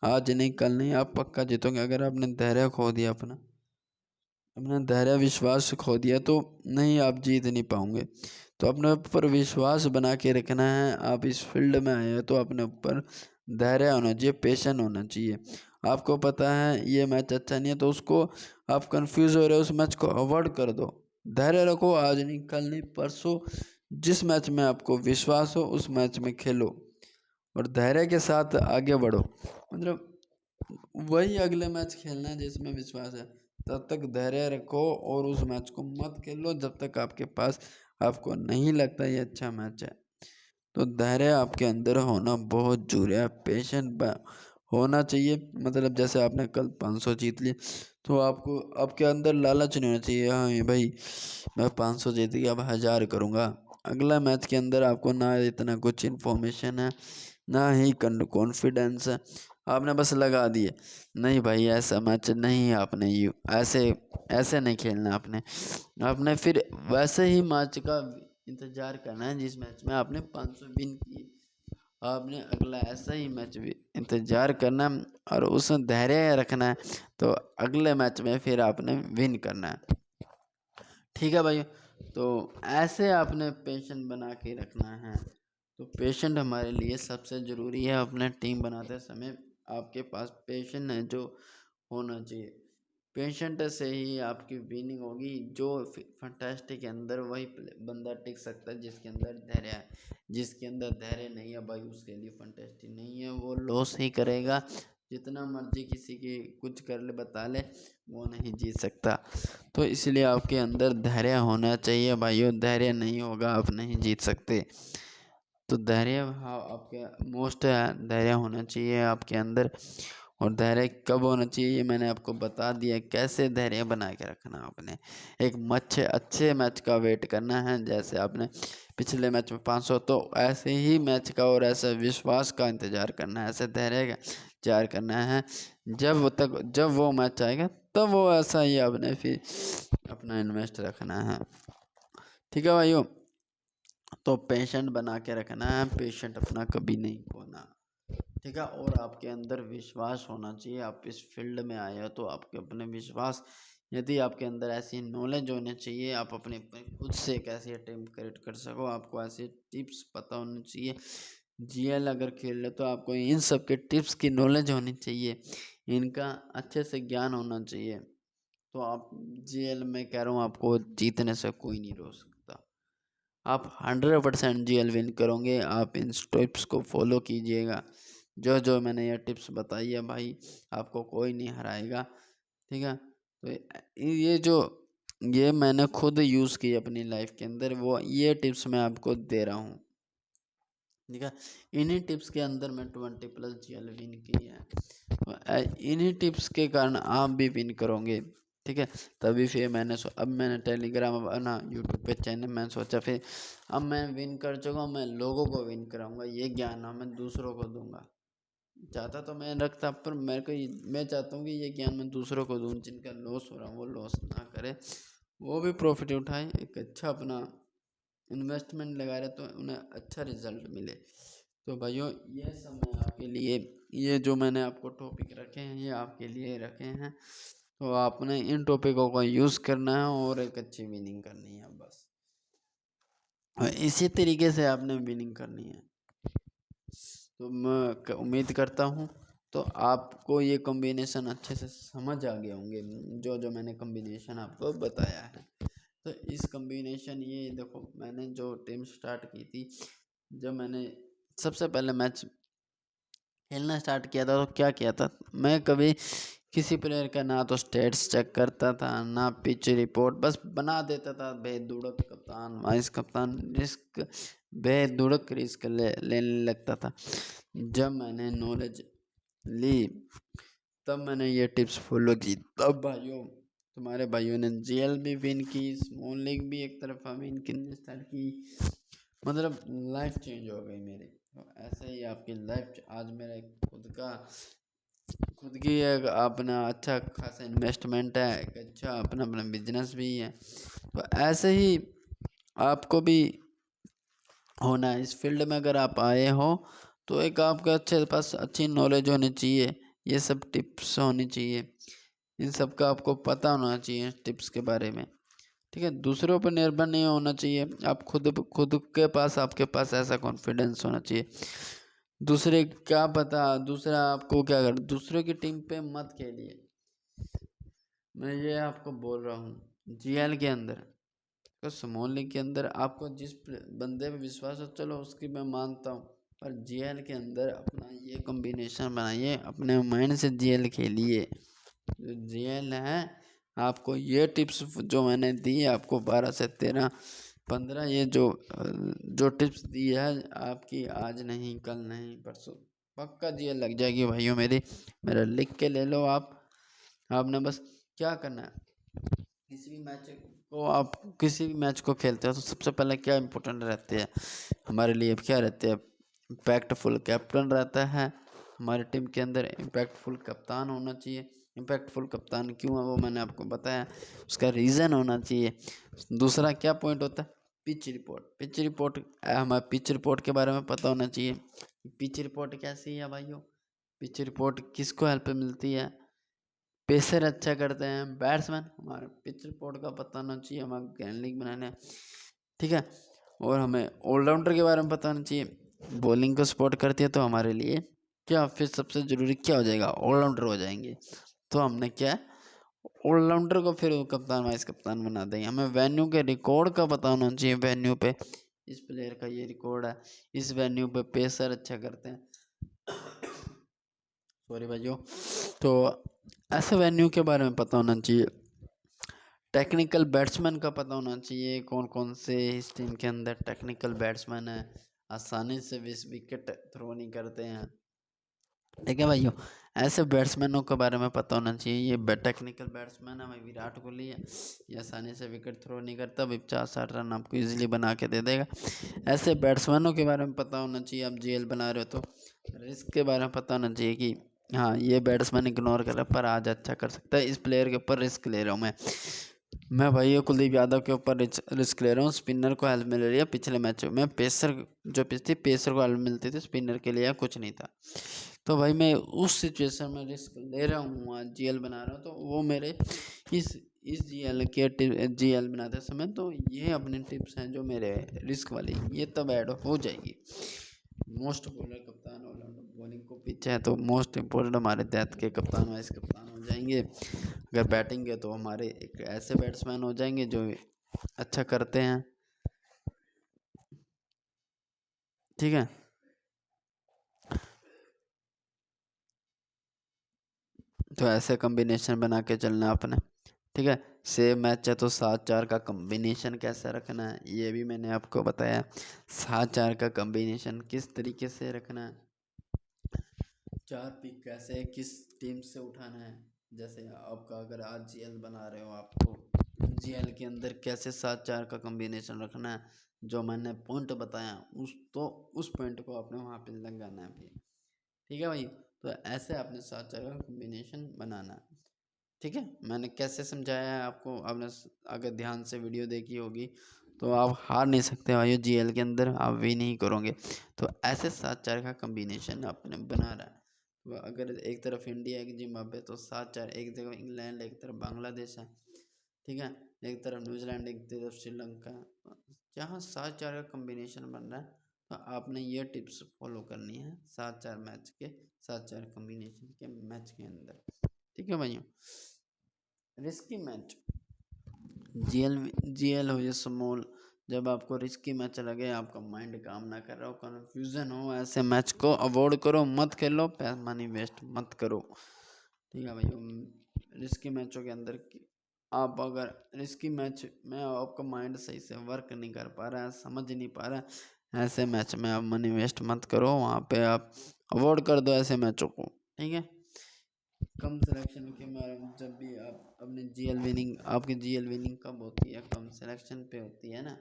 आज नहीं कल नहीं आप पक्का जीतोगे। अगर आपने धैर्य खो दिया अपना धैर्य विश्वास खो दिया तो नहीं आप जीत नहीं पाओगे। तो अपने ऊपर विश्वास बना के रखना है। आप इस फील्ड में आए हैं तो अपने ऊपर धैर्य होना चाहिए, पेशेंट होना चाहिए। आपको पता है ये मैच अच्छा नहीं है, तो उसको आप कंफ्यूज हो रहे हो, उस मैच को अवॉइड कर दो। धैर्य रखो, आज नहीं कल नहीं परसों जिस मैच में आपको विश्वास हो उस मैच में खेलो और धैर्य के साथ आगे बढ़ो। मतलब वही अगले मैच खेलना है जिसमें विश्वास है, तब तक धैर्य रखो और उस मैच को मत खेलो जब तक आपके पास आपको नहीं लगता ये अच्छा मैच है। तो धैर्य आपके अंदर होना बहुत जरूरी है, पेशेंट होना चाहिए। मतलब जैसे आपने कल 500 जीत लिए, तो आपको आपके अंदर लालच नहीं होना चाहिए, हाँ ये भाई मैं 500 जीत गया अब 1000 करूँगा। अगला मैच के अंदर आपको ना इतना कुछ इन्फॉर्मेशन है ना ही कॉन्फिडेंस है, आपने बस लगा दिए। नहीं भाई ऐसा मैच नहीं, आपने ऐसे ऐसे नहीं खेलना, आपने फिर वैसे ही मैच का इंतजार करना है जिस मैच में आपने 500 विन किए। आपने अगला ऐसा ही मैच भी इंतजार करना है और उसमें धैर्य रखना है, तो अगले मैच में फिर आपने विन करना है। ठीक है भाई, तो ऐसे आपने पेशेंट बना के रखना है। तो पेशेंट हमारे लिए सबसे ज़रूरी है। अपने टीम बनाते समय आपके पास पेशेंट है जो होना चाहिए। पेशेंट से ही आपकी विनिंग होगी। जो फंटास्टिक के अंदर वही बंदा टिक सकता है जिसके अंदर धैर्य है। जिसके अंदर धैर्य नहीं है भाई उसके लिए फंटास्टिक नहीं है, वो लॉस ही करेगा। जितना मर्जी किसी की कुछ कर ले बता ले, वो नहीं जीत सकता। तो इसलिए आपके अंदर धैर्य होना चाहिए भाइयों, धैर्य नहीं होगा आप नहीं जीत सकते। तो धैर्य हाँ आपके मोस्ट धैर्य होना चाहिए आपके अंदर। और धैर्य कब होना चाहिए ये मैंने आपको बता दिया, कैसे धैर्य बना के रखना आपने। एक अच्छे मैच का वेट करना है, जैसे आपने पिछले मैच में 500, तो ऐसे ही मैच का और ऐसे विश्वास का इंतजार करना है, ऐसे धैर्य का इंतजार करना है। जब वो मैच आएगा तब वो ऐसा ही आपने फिर अपना इन्वेस्ट रखना है। ठीक है भाइयों, तो पेशेंट बना के रखना है, पेशेंट अपना कभी नहीं खोना। ठीक है, और आपके अंदर विश्वास होना चाहिए। आप इस फील्ड में आए हो तो आपके अपने विश्वास, यदि आपके अंदर ऐसी नॉलेज होनी चाहिए, आप अपने खुद से कैसे अटेम्प्ट क्रिएट कर सको, आपको ऐसे टिप्स पता होने चाहिए। जीएल अगर खेल रहे तो आपको इन सब के टिप्स की नॉलेज होनी चाहिए, इनका अच्छे से ज्ञान होना चाहिए। तो आप जीएल में कह रहा हूँ आपको जीतने से कोई नहीं रोक सकता। आप 100% जीएल विन करोगे। आप इन टिप्स को फॉलो कीजिएगा, जो जो मैंने ये टिप्स बताई है भाई, आपको कोई नहीं हराएगा। ठीक है, तो ये मैंने खुद यूज़ की अपनी लाइफ के अंदर, वो ये टिप्स मैं आपको दे रहा हूँ। ठीक है, इन्हीं टिप्स के अंदर मैं 20+ जीएल विन की है, तो इन्हीं टिप्स के कारण आप भी विन करोगे। ठीक है, तभी फिर अब मैंने टेलीग्राम बना, यूट्यूब पे चैनल मैंने सोचा फिर अब मैं विन कर चुका हूँ, मैं लोगों को विन कराऊंगा, ये ज्ञान मैं दूसरों को दूंगा। चाहता तो मैं रखता, पर मैं चाहता हूँ कि ये ज्ञान मैं दूसरों को दूँ, जिनका लॉस हो रहा है वो लॉस ना करे, वो भी प्रॉफिट उठाए, एक अच्छा अपना इन्वेस्टमेंट लगा रहे तो उन्हें अच्छा रिजल्ट मिले। तो भाइयों ये सब मैं आपके लिए, ये जो मैंने आपको टॉपिक रखे हैं ये आपके लिए रखे हैं, तो आपने इन टॉपिकों का यूज़ करना है और एक अच्छी विनिंग करनी है बस, और इसी तरीके से आपने विनिंग करनी है। तो मैं उम्मीद करता हूँ तो आपको ये कॉम्बिनेशन अच्छे से समझ आ गए होंगे, जो जो मैंने कॉम्बिनेशन आपको बताया है। तो इस कॉम्बिनेशन ये देखो, मैंने जो टीम स्टार्ट की थी, जब मैंने सबसे पहले मैच खेलना स्टार्ट किया था तो क्या किया था, मैं कभी किसी प्लेयर का ना तो स्टेट्स चेक करता था ना पिच रिपोर्ट, बस बना देता था बेधुड़क कप्तान वाइस कप्तान, रिस्क बेधुड़क रिस्क लेने लगता था। जब मैंने नॉलेज ली तब मैंने ये टिप्स फॉलो की, तब भाइयों तुम्हारे भाइयों ने जीएल भी विन की, स्मॉल लीग भी एक तरफा विन करनी स्टार्ट की, मतलब लाइफ चेंज हो गई मेरी। तो ऐसे ही आपकी लाइफ, आज मेरा खुद की एक अपना अच्छा खासा इन्वेस्टमेंट है, एक अच्छा अपना अपना बिजनेस भी है। तो ऐसे ही आपको भी होना है इस फील्ड में। अगर आप आए हो तो एक आपका अच्छे पास अच्छी नॉलेज होनी चाहिए, ये सब टिप्स होनी चाहिए, इन सब का आपको पता होना चाहिए टिप्स के बारे में। ठीक है, दूसरों पर निर्भर नहीं होना चाहिए, आप खुद के पास आपके पास ऐसा कॉन्फिडेंस होना चाहिए। दूसरे क्या पता, दूसरा आपको क्या कर, दूसरों की टीम पे मत खेलिए, मैं ये आपको बोल रहा हूँ। जीएल के अंदर तो स्मॉल लीग के अंदर आपको जिस बंदे पे विश्वास है चलो उसकी मैं मानता हूँ, पर जीएल के अंदर अपना ये कॉम्बिनेशन बनाइए, अपने माइंड से जीएल खेलिए। जो जीएल है आपको ये टिप्स जो मैंने दी है आपको 12 से 13 15, ये जो टिप्स दी है आपकी आज नहीं कल नहीं परसों पक्का जीएल लग जाएगी भाइयों मेरी, मेरा लिख के ले लो आप। आपने बस क्या करना है, किसी भी मैच को खेलते हो तो सबसे पहले क्या इम्पोर्टेंट रहते हैं हमारे लिए, क्या रहते हैं, इम्पैक्टफुल कैप्टन रहता है हमारी टीम के अंदर, इम्पैक्टफुल कप्तान होना चाहिए। इम्पैक्टफुल कप्तान क्यों है वो मैंने आपको बताया, उसका रीज़न होना चाहिए। दूसरा क्या पॉइंट होता है, पिच रिपोर्ट। पिच रिपोर्ट हमें पिच रिपोर्ट के बारे में पता होना चाहिए। पिच रिपोर्ट कैसी है भाइयों, पिच रिपोर्ट किसको हेल्प मिलती है, पेसर अच्छा करते हैं, बैट्समैन हमारे पिच रिपोर्ट का पता होना चाहिए, हमें ग्रैंड लीग बनाने, ठीक है। और हमें ऑलराउंडर के बारे में पता होना चाहिए, बॉलिंग को सपोर्ट करती है तो हमारे लिए क्या फिर सबसे ज़रूरी क्या हो जाएगा, ऑलराउंडर हो जाएंगे। तो हमने क्या ऑलराउंडर को फिर कप्तान वाइस कप्तान बना देंगे। हमें वेन्यू के रिकॉर्ड का पता होना चाहिए, वेन्यू पे इस प्लेयर का ये रिकॉर्ड है, इस वेन्यू पे पेसर अच्छा करते हैं, सॉरी भाइयों। तो ऐसे वेन्यू के बारे में पता होना चाहिए। टेक्निकल बैट्समैन का पता होना चाहिए, कौन कौन से इस टीम के अंदर टेक्निकल बैट्समैन है, आसानी से विकेट थ्रो नहीं करते हैं, ठीक है भाइयों। ऐसे बैट्समैनों के बारे में पता होना चाहिए, ये टेक्निकल बैट्समैन है भाई विराट कोहली है, ये आसानी से विकेट थ्रो नहीं करता, 50-60 रन आपको इजीली बना के दे देगा। ऐसे बैट्समैनों के बारे में पता होना चाहिए। आप जीएल बना रहे हो तो रिस्क के बारे में पता होना चाहिए कि हाँ ये बैट्समैन इग्नोर कर रहा है पर आज अच्छा कर सकता है, इस प्लेयर के ऊपर रिस्क ले रहा हूँ मैं भाई कुलदीप यादव के ऊपर रिस्क ले रहा हूँ, स्पिनर को हेल्प मिल रही है। पिछले मैच में पेसर जो पिच थी पेसर को हेल्प मिलती थी, स्पिनर के लिए कुछ नहीं था। तो भाई मैं उस सिचुएशन में रिस्क ले रहा हूँ, आज जीएल बना रहा हूँ, तो वो मेरे इस जीएल के जीएल बनाते समय तो ये अपने टिप्स हैं जो मेरे रिस्क वाली, ये तब ऐड हो जाएगी। मोस्ट बॉलर कप्तान ऑलराउंडर, बॉलिंग को पिच है तो मोस्ट इम्पोर्टेंट हमारे डेथ के कप्तान वाइस कप्तान हो जाएंगे। अगर बैटिंग है तो हमारे एक ऐसे बैट्समैन हो जाएंगे जो अच्छा करते हैं, ठीक है। तो ऐसे कॉम्बिनेशन बना के चलना अपने, ठीक है। सेम मैच है तो 7-4 का कॉम्बिनेशन कैसे रखना है ये भी मैंने आपको बताया। 7-4 का कॉम्बिनेशन किस तरीके से रखना है, 4 पिक कैसे किस टीम से उठाना है। जैसे आपका अगर आज जीएल बना रहे हो आप तो जीएल के अंदर कैसे 7-4 का कॉम्बिनेशन रखना है, जो मैंने पॉइंट बताया उस पॉइंट को आपने वहाँ पे लगाना है फिर, ठीक है भाई। तो ऐसे आपने 7-4 का कॉम्बिनेशन बनाना है, ठीक है। मैंने कैसे समझाया है आपको, आपने अगर ध्यान से वीडियो देखी होगी तो आप हार नहीं सकते भाई जीएल के अंदर, आप भी नहीं करोगे। तो ऐसे 7-4 का कॉम्बिनेशन आपने बना रहा है। तो अगर एक तरफ इंडिया एक जिम्बाब्वे तो 7-4, एक जगह इंग्लैंड एक तरफ बांग्लादेश है, ठीक है, एक तरफ न्यूजीलैंड एक तरफ श्रीलंका, जहाँ 7-4 का कॉम्बिनेशन बन रहा है तो आपने ये टिप्स फॉलो करनी है 7-4 मैच के, 7-4 कॉम्बिनेशन के मैच के अंदर, ठीक है भाइयों। रिस्की मैच, जीएल जीएल हो या स्मॉल, जब आपको रिस्की मैच लगे, आपका माइंड काम ना कर रहा हो, कन्फ्यूजन हो, ऐसे मैच को अवॉइड करो, मत खेलो, मनी वेस्ट मत करो, ठीक है भाई। रिस्की मैचों के अंदर आप अगर रिस्की मैच में आपका माइंड सही से वर्क नहीं कर पा रहा है, समझ नहीं पा रहा है, ऐसे मैच में आप मनी वेस्ट मत करो, वहाँ पे आप अवॉइड कर दो ऐसे मैचों को, ठीक है। कम सिलेक्शन के बारे में, जब भी आप अपने जीएल विनिंग, आपकी जीएल विनिंग कब होती है, कम सिलेक्शन पे होती है ना।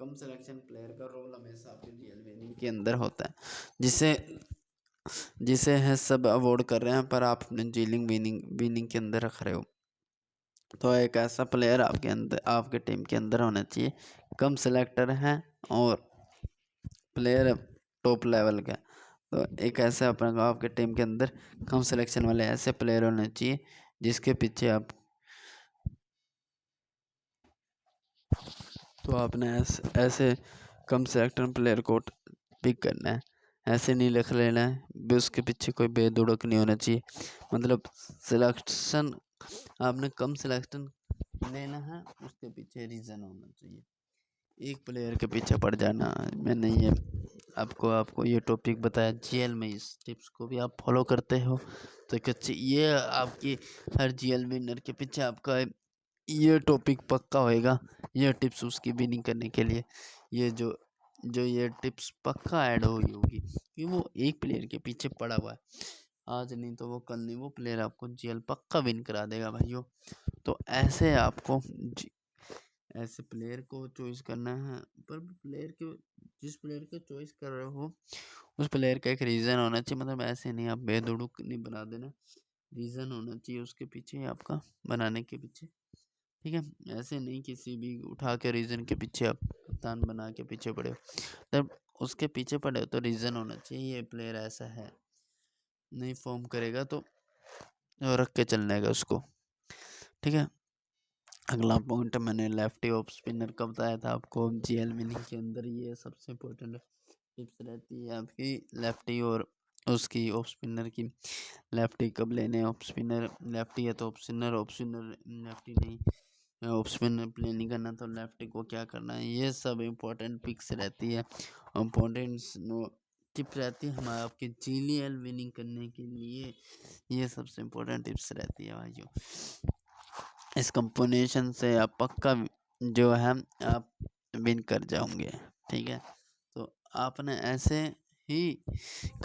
कम सिलेक्शन प्लेयर का रोल हमेशा आपके जीएल विनिंग के अंदर होता है, जिसे जिसे है सब अवॉइड कर रहे हैं पर आप अपने जीलिंग विनिंग विनिंग के अंदर रख रहे हो। तो एक ऐसा प्लेयर आपके अंदर आपके टीम के अंदर होना चाहिए, कम सिलेक्टर हैं और प्लेयर टॉप लेवल का। तो एक ऐसा अपने आपके टीम के अंदर कम सिलेक्शन वाले ऐसे प्लेयर होने चाहिए जिसके पीछे आप, तो आपने ऐसे कम सिलेक्टर प्लेयर को पिक करना है। ऐसे नहीं लिख लेना है भी, उसके पीछे कोई बेधुड़क नहीं होना चाहिए। मतलब सिलेक्शन आपने कम सिलेक्शन लेना है, उसके पीछे रीज़न होना चाहिए। एक प्लेयर के पीछे पड़ जाना, मैंने ये आपको ये टॉपिक बताया जीएल में, इस टिप्स को भी आप फॉलो करते हो तो एक अच्छी ये आपकी हर जीएल विनर के पीछे आपका ये टॉपिक पक्का होएगा। ये टिप्स उसकी विनिंग करने के लिए ये जो जो ये टिप्स पक्का ऐड हुई होगी, कि वो एक प्लेयर के पीछे पड़ा हुआ है। आज नहीं तो वो कल नहीं, वो प्लेयर आपको जीएल पक्का विन करा देगा भाइयों। तो ऐसे आपको ऐसे प्लेयर को चॉइस करना है, पर प्लेयर के जिस प्लेयर को चॉइस कर रहे हो उस प्लेयर का एक रीज़न होना चाहिए। मतलब ऐसे नहीं आप बेधुड़क नहीं बना देना, रीज़न होना चाहिए उसके पीछे आपका बनाने के पीछे, ठीक है। ऐसे नहीं किसी भी उठा के रीज़न के पीछे आप कप्तान बना के पीछे पड़े हो, तब उसके पीछे पड़े हो तो रीज़न होना चाहिए ये प्लेयर ऐसा है, नहीं फॉर्म करेगा तो रख के चलने का उसको, ठीक है। अगला पॉइंट मैंने लेफ्टी ऑफ स्पिनर का बताया था आपको, जीएल विनिंग के अंदर ये सबसे इम्पोर्टेंट टिप्स रहती है आपकी लेफ्टी और उसकी ऑफ स्पिनर की। लेफ्टी कब लेने ऑफ स्पिनर, लेफ्टी है तो off spinner, off spinner lefty नहीं, ऑफ स्पिनर प्ले नहीं करना तो लेफ्टी को क्या करना है, ये सब इम्पोर्टेंट पिक्स रहती है, इम्पोर्टेंट टिप रहती है हमारे आपके जीएल विनिंग करने के लिए। ये सबसे इम्पोर्टेंट टिप्स रहती है भाइयों। इस कॉम्बिनेशन से आप पक्का जो है आप विन कर जाओगे, ठीक है। तो आपने ऐसे ही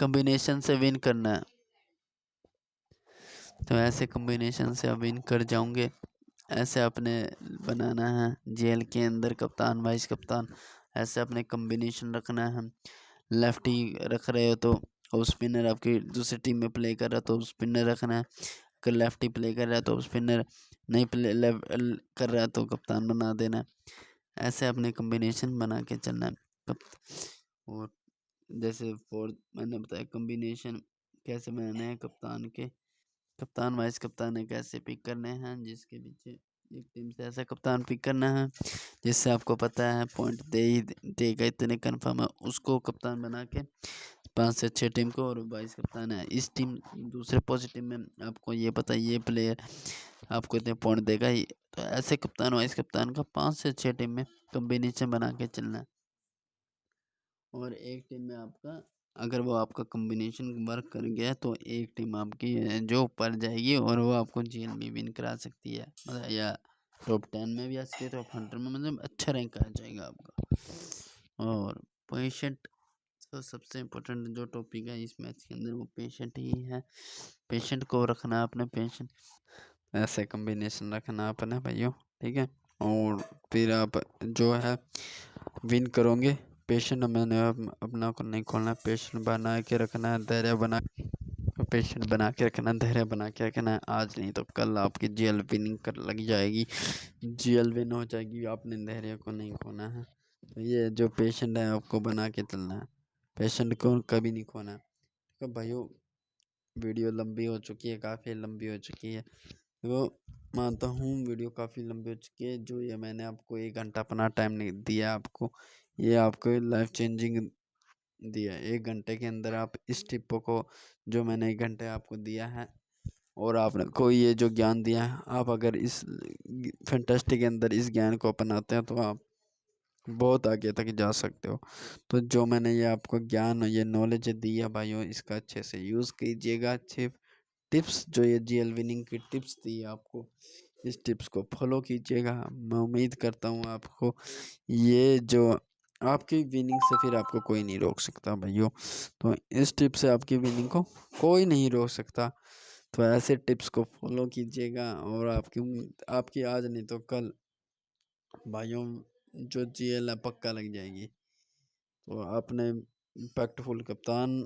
कॉम्बिनेशन से विन करना है, तो ऐसे कॉम्बिनेशन से आप विन कर जाओगे। ऐसे अपने बनाना है जेल के अंदर कप्तान वाइस कप्तान, ऐसे अपने कॉम्बिनेशन रखना है। लेफ्टी रख रहे हो तो ऑफ स्पिनर आपकी दूसरी टीम में प्ले कर रहा है तो स्पिनर रखना है। अगर लेफ्टी प्ले कर रहा है तो स्पिनर नहीं कर रहा है तो कप्तान बना देना है। ऐसे अपने कॉम्बिनेशन बना के चलना है। और जैसे फोर्थ मैंने बताया कॉम्बिनेशन कैसे बनाने हैं कप्तान के, कप्तान वाइस कप्तान है कैसे पिक करने हैं, जिसके पीछे एक टीम से ऐसा कप्तान पिक करना है जिससे आपको पता है पॉइंट दे ही देगा इतने कन्फर्म है, उसको कप्तान बना के 5 से 6 टीम को, और वाइस कप्तान है इस टीम दूसरे पॉजिटिव में आपको ये पता है ये प्लेयर आपको इतने पॉइंट देगा ही। तो ऐसे कप्तान वाइस कप्तान का 5 से 6 टीम में कॉम्बिनेशन बना के चलना है। और एक टीम में आपका अगर वो आपका कॉम्बिनेशन वर्क कर गया तो एक टीम आपकी है जो ऊपर जाएगी और वो आपको जीएल में विन करा सकती है, मतलब या टॉप 10 में भी आ सकती है, टॉप 100 में, मतलब अच्छा रैंक आ जाएगा आपका। और पेशेंट तो सबसे इम्पोर्टेंट जो टॉपिक है इस मैच के अंदर वो पेशेंट ही है। पेशेंट को रखना है अपने, पेशेंट ऐसे कॉम्बिनेशन रखना अपने भाइयों, ठीक है। और फिर आप जो है विन करोगे। पेशेंट मैंने अपना को नहीं खोलना, पेशेंट बना के रखना है, धैर्य बना पेशेंट बना के रखना, धैर्य बना के रखना है। आज नहीं तो कल आपकी जीएल विनिंग कर लग जाएगी, जीएल विन हो जाएगी, आपने धैर्य को नहीं खोना है। तो ये जो पेशेंट है आपको बना के चलना है, पेशेंट को कभी नहीं खोना है। तो भाइयों वीडियो लंबी हो चुकी है, काफ़ी लंबी हो चुकी है, तो मानता हूँ वीडियो काफ़ी लंबी हो चुकी है। जो ये मैंने आपको 1 घंटा अपना टाइम नहीं दिया आपको, ये आपको लाइफ चेंजिंग दिया। 1 घंटे के अंदर आप इस टिप को जो मैंने 1 घंटे आपको दिया है और आपने को ये जो ज्ञान दिया है, आप अगर इस फैंटास्टिक के अंदर इस ज्ञान को अपनाते हैं तो आप बहुत आगे तक जा सकते हो। तो जो मैंने ये आपको ज्ञान ये नॉलेज दी है भाइयों, इसका अच्छे से यूज़ कीजिएगा। अच्छे टिप्स जो ये जीएल विनिंग की टिप्स दी है आपको, इस टिप्स को फॉलो कीजिएगा। मैं उम्मीद करता हूँ आपको ये जो आपकी विनिंग से फिर आपको कोई नहीं रोक सकता भाइयों। तो इस टिप से आपकी विनिंग को कोई नहीं रोक सकता। तो ऐसे टिप्स को फॉलो कीजिएगा और आपकी आज नहीं तो कल भाइयों जो जीएल है पक्का लग जाएगी। तो आपने इम्पैक्टफुल कप्तान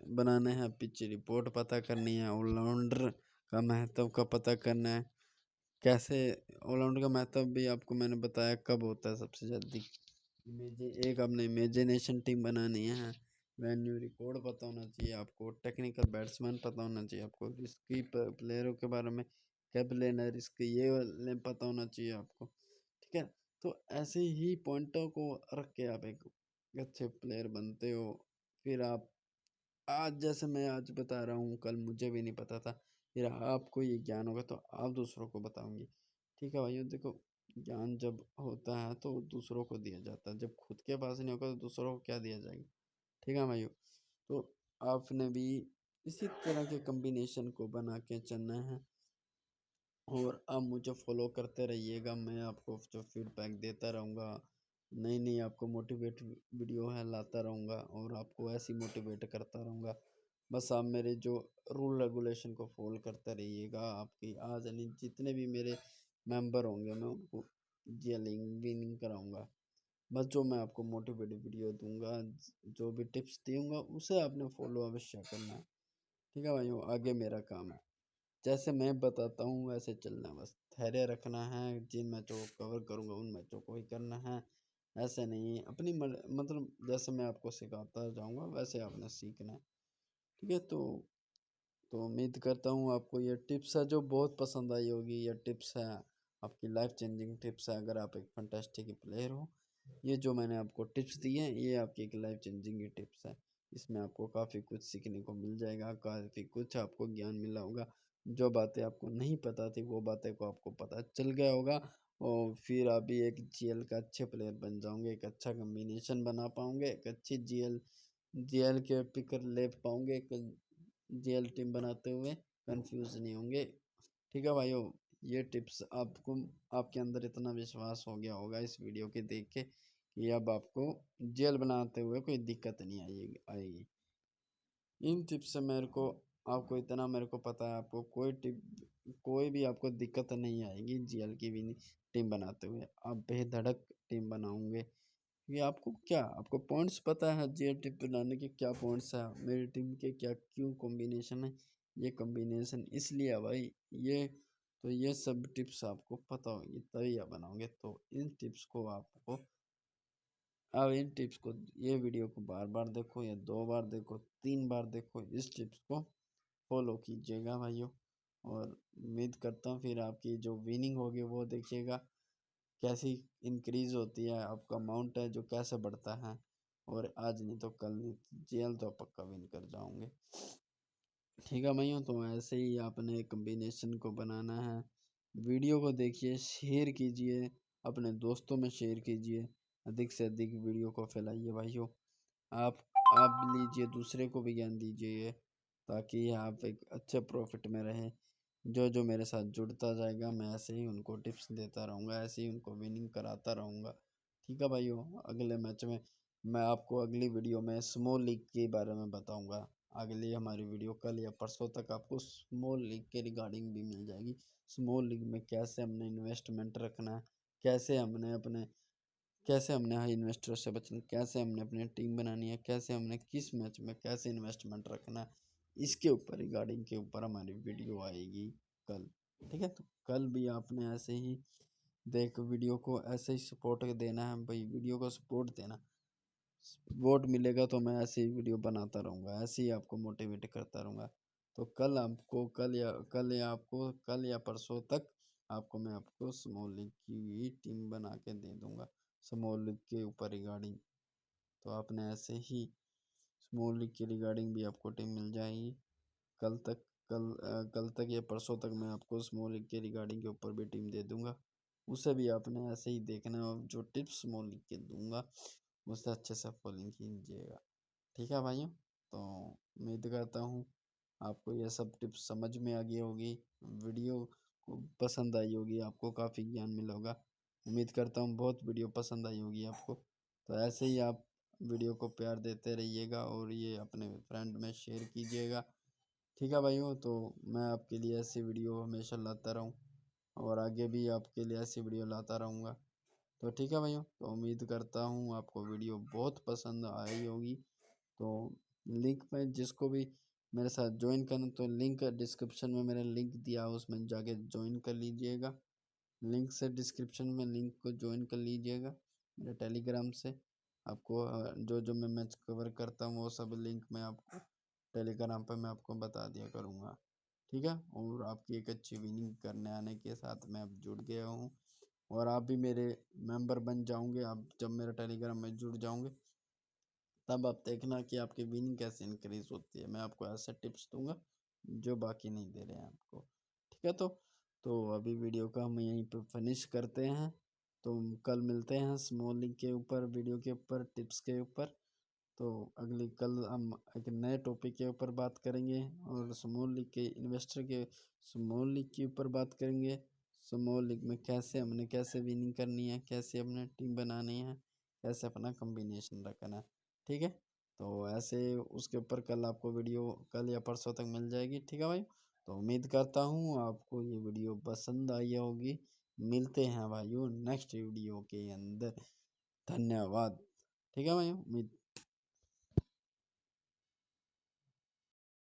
बनाने हैं, पिच रिपोर्ट पता करनी है, ऑलराउंडर का महत्व का पता करना है। कैसे ऑलराउंडर का महत्व भी आपको मैंने बताया कब होता है सबसे जल्दी। एक आपने इमेजिनेशन टीम बनानी है, वेन्यू रिकॉर्ड पता होना चाहिए आपको, टेक्निकल बैट्समैन पता होना चाहिए आपको, रिस्की प्लेयरों के बारे में, कब लेना रिस्क ये पता होना चाहिए आपको, ठीक है। तो ऐसे ही पॉइंटों को रख के आप एक अच्छे प्लेयर बनते हो। फिर आप आज जैसे मैं आज बता रहा हूँ, कल मुझे भी नहीं पता था, फिर आपको ये ज्ञान होगा तो आप दूसरों को बताओगे। ठीक है भाइयों, देखो ज्ञान जब होता है तो दूसरों को दिया जाता है, जब खुद के पास नहीं होगा तो दूसरों को क्या दिया जाएगा। ठीक है भाइयों, तो आपने भी इसी तरह के कॉम्बिनेशन को बना के चलना है, और आप मुझे फॉलो करते रहिएगा। मैं आपको जो फीडबैक देता रहूँगा, नई नई आपको मोटिवेट वीडियो है लाता रहूँगा, और आपको ऐसे ही मोटिवेट करता रहूँगा। बस आप मेरे जो रूल रेगुलेशन को फॉलो करते रहिएगा। आपकी आज यानी जितने भी मेरे मेंबर होंगे मैं उनको जेलिंग विनिंग कराऊंगा। बस जो मैं आपको मोटिवेट वीडियो दूंगा, जो भी टिप्स दूंगा उसे आपने फॉलो अवश्य करना है। ठीक है भाइयों, आगे मेरा काम है, जैसे मैं बताता हूँ वैसे चलना है, बस धैर्य रखना है। जिन मैचों को कवर करूँगा उन मैचों को ही करना है। ऐसे नहीं अपनी मतलब जैसे मैं आपको सिखाता जाऊँगा वैसे आपने सीखना है। ठीक है, तो उम्मीद करता हूँ आपको ये टिप्स है जो बहुत पसंद आई होगी। ये टिप्स है आपकी लाइफ चेंजिंग टिप्स है, अगर आप एक फंटेस्टिक प्लेयर हो। ये जो मैंने आपको टिप्स दिए हैं ये आपकी एक लाइफ चेंजिंग की टिप्स है। इसमें आपको काफ़ी कुछ सीखने को मिल जाएगा, काफ़ी कुछ आपको ज्ञान मिला होगा। जो बातें आपको नहीं पता थी वो बातें को आपको पता चल गया होगा, और फिर आप भी एक जीएल का अच्छे प्लेयर बन जाओगे, एक अच्छा कम्बिनेशन बना पाओगे, एक अच्छी जीएल जीएल के पिकर ले पाओगे, एक जीएल टीम बनाते हुए कंफ्यूज नहीं होंगे। ठीक है भाइयों, ये टिप्स आपको, आपके अंदर इतना विश्वास हो गया होगा इस वीडियो के देख के कि अब आपको जेल बनाते हुए कोई दिक्कत नहीं आएगी। इन टिप्स से मेरे को, आपको इतना मेरे को पता है, आपको कोई भी आपको दिक्कत नहीं आएगी जीएल की भी टीम बनाते हुए। आप बेधड़क टीम बनाओगे। ये आपको क्या, आपको पॉइंट्स पता है जीएल टीम बनाने के क्या पॉइंट्स है, मेरी टीम के क्या क्यों कॉम्बिनेशन है। ये कॉम्बिनेशन इसलिए है भाई, ये तो ये सब टिप्स आपको पता होगी तभी आप बनाओगे। तो इन टिप्स को आपको, अब इन टिप्स को, ये वीडियो को बार बार देखो या 2 बार देखो 3 बार देखो, इस टिप्स को फॉलो कीजिएगा भाइयों। और उम्मीद करता हूँ फिर आपकी जो विनिंग होगी वो देखिएगा कैसी इंक्रीज होती है, आपका अमाउंट है जो कैसे बढ़ता है। और आज नहीं तो कल नहीं, जेल तो पक्का विन कर जाओगे। ठीक है भैया, तो ऐसे ही आपने कॉम्बिनेशन को बनाना है। वीडियो को देखिए, शेयर कीजिए, अपने दोस्तों में शेयर कीजिए, अधिक से अधिक वीडियो को फैलाइए भाइयों। आप आप लीजिए, दूसरे को भी ज्ञान दीजिए, ताकि आप एक अच्छे प्रॉफिट में रहें। जो जो मेरे साथ जुड़ता जाएगा मैं ऐसे ही उनको टिप्स देता रहूँगा, ऐसे ही उनको विनिंग कराता रहूँगा। ठीक है भाइयों, अगले मैच में मैं आपको अगली वीडियो में स्मॉल लीग के बारे में बताऊँगा। अगली हमारी वीडियो कल या परसों तक आपको स्मॉल लीग के रिगार्डिंग भी मिल जाएगी। स्मॉल लीग में कैसे हमने इन्वेस्टमेंट रखना है, कैसे हमने अपने कैसे हमने हाई इन्वेस्टर से बचना, कैसे हमने अपनी टीम बनानी है, कैसे हमने किस मैच में कैसे इन्वेस्टमेंट रखना है, इसके ऊपर रिगार्डिंग के ऊपर हमारी वीडियो आएगी कल। ठीक है, तो कल भी आपने ऐसे ही देख वीडियो को ऐसे ही सपोर्ट देना है भाई, वीडियो को सपोर्ट देना। वोट मिलेगा तो मैं ऐसे ही वीडियो बनाता रहूँगा, ऐसे ही आपको मोटिवेट करता रहूँगा। तो कल या परसों तक आपको मैं आपको स्मॉल लीग की टीम बना के दे दूँगा, स्मॉल लीग के ऊपर रिगार्डिंग। तो आपने ऐसे ही स्मॉल लीग के रिगार्डिंग भी आपको टीम मिल जाएगी। कल तक कल तक या परसों तक मैं आपको स्मॉल लीग के रिगार्डिंग के ऊपर भी टीम दे दूँगा। उसे भी आपने ऐसे ही देखना है, और जो टिप्स स्मॉल लीग के दूँगा उसे अच्छे से फॉलो कीजिएगा। ठीक है भाइयों, तो उम्मीद करता हूँ आपको यह सब टिप्स समझ में आ गई होगी, वीडियो को पसंद आई होगी, आपको काफ़ी ज्ञान मिला होगा। उम्मीद करता हूँ बहुत वीडियो पसंद आई होगी आपको। तो ऐसे ही आप वीडियो को प्यार देते रहिएगा और ये अपने फ्रेंड में शेयर कीजिएगा। ठीक है भाइयों, तो मैं आपके लिए ऐसी वीडियो हमेशा लाता रहूँ, और आगे भी आपके लिए ऐसी वीडियो लाता रहूँगा। तो ठीक है भैया, तो उम्मीद करता हूँ आपको वीडियो बहुत पसंद आई होगी। तो लिंक में जिसको भी मेरे साथ ज्वाइन करना, तो लिंक डिस्क्रिप्शन में मेरा लिंक दिया है, उसमें जाके ज्वाइन कर लीजिएगा। लिंक से डिस्क्रिप्शन में लिंक को ज्वाइन कर लीजिएगा मेरे टेलीग्राम से। आपको जो जो मैं मैच कवर करता हूँ वो सब लिंक मैं आपको टेलीग्राम पर मैं आपको बता दिया करूँगा। ठीक है, और आपकी एक अच्छी विनिंग करने आने के साथ मैं अब जुड़ गया हूँ, और आप भी मेरे मेंबर बन जाओगे आप जब मेरे टेलीग्राम में जुड़ जाओगे। तब आप देखना कि आपकी विनिंग कैसे इंक्रीज होती है। मैं आपको ऐसे टिप्स दूंगा जो बाकी नहीं दे रहे हैं आपको। ठीक है, तो अभी वीडियो का हम यहीं पे फिनिश करते हैं। तो कल मिलते हैं स्मॉल लीग के ऊपर, वीडियो के ऊपर, टिप्स के ऊपर। तो अगली कल हम एक नए टॉपिक के ऊपर बात करेंगे और स्मॉल लीग के इन्वेस्टर के स्मॉल लीग के ऊपर बात करेंगे। स्मॉल लीग में कैसे विनिंग करनी है, कैसे अपने टीम बनानी है, कैसे अपना कॉम्बिनेशन रखना है। ठीक है, तो ऐसे उसके ऊपर कल आपको वीडियो कल या परसों तक मिल जाएगी। ठीक है भाई, तो उम्मीद करता हूँ आपको ये वीडियो पसंद आई होगी। मिलते हैं भाइयों नेक्स्ट वीडियो के अंदर। धन्यवाद। ठीक है भाई, उम्मीद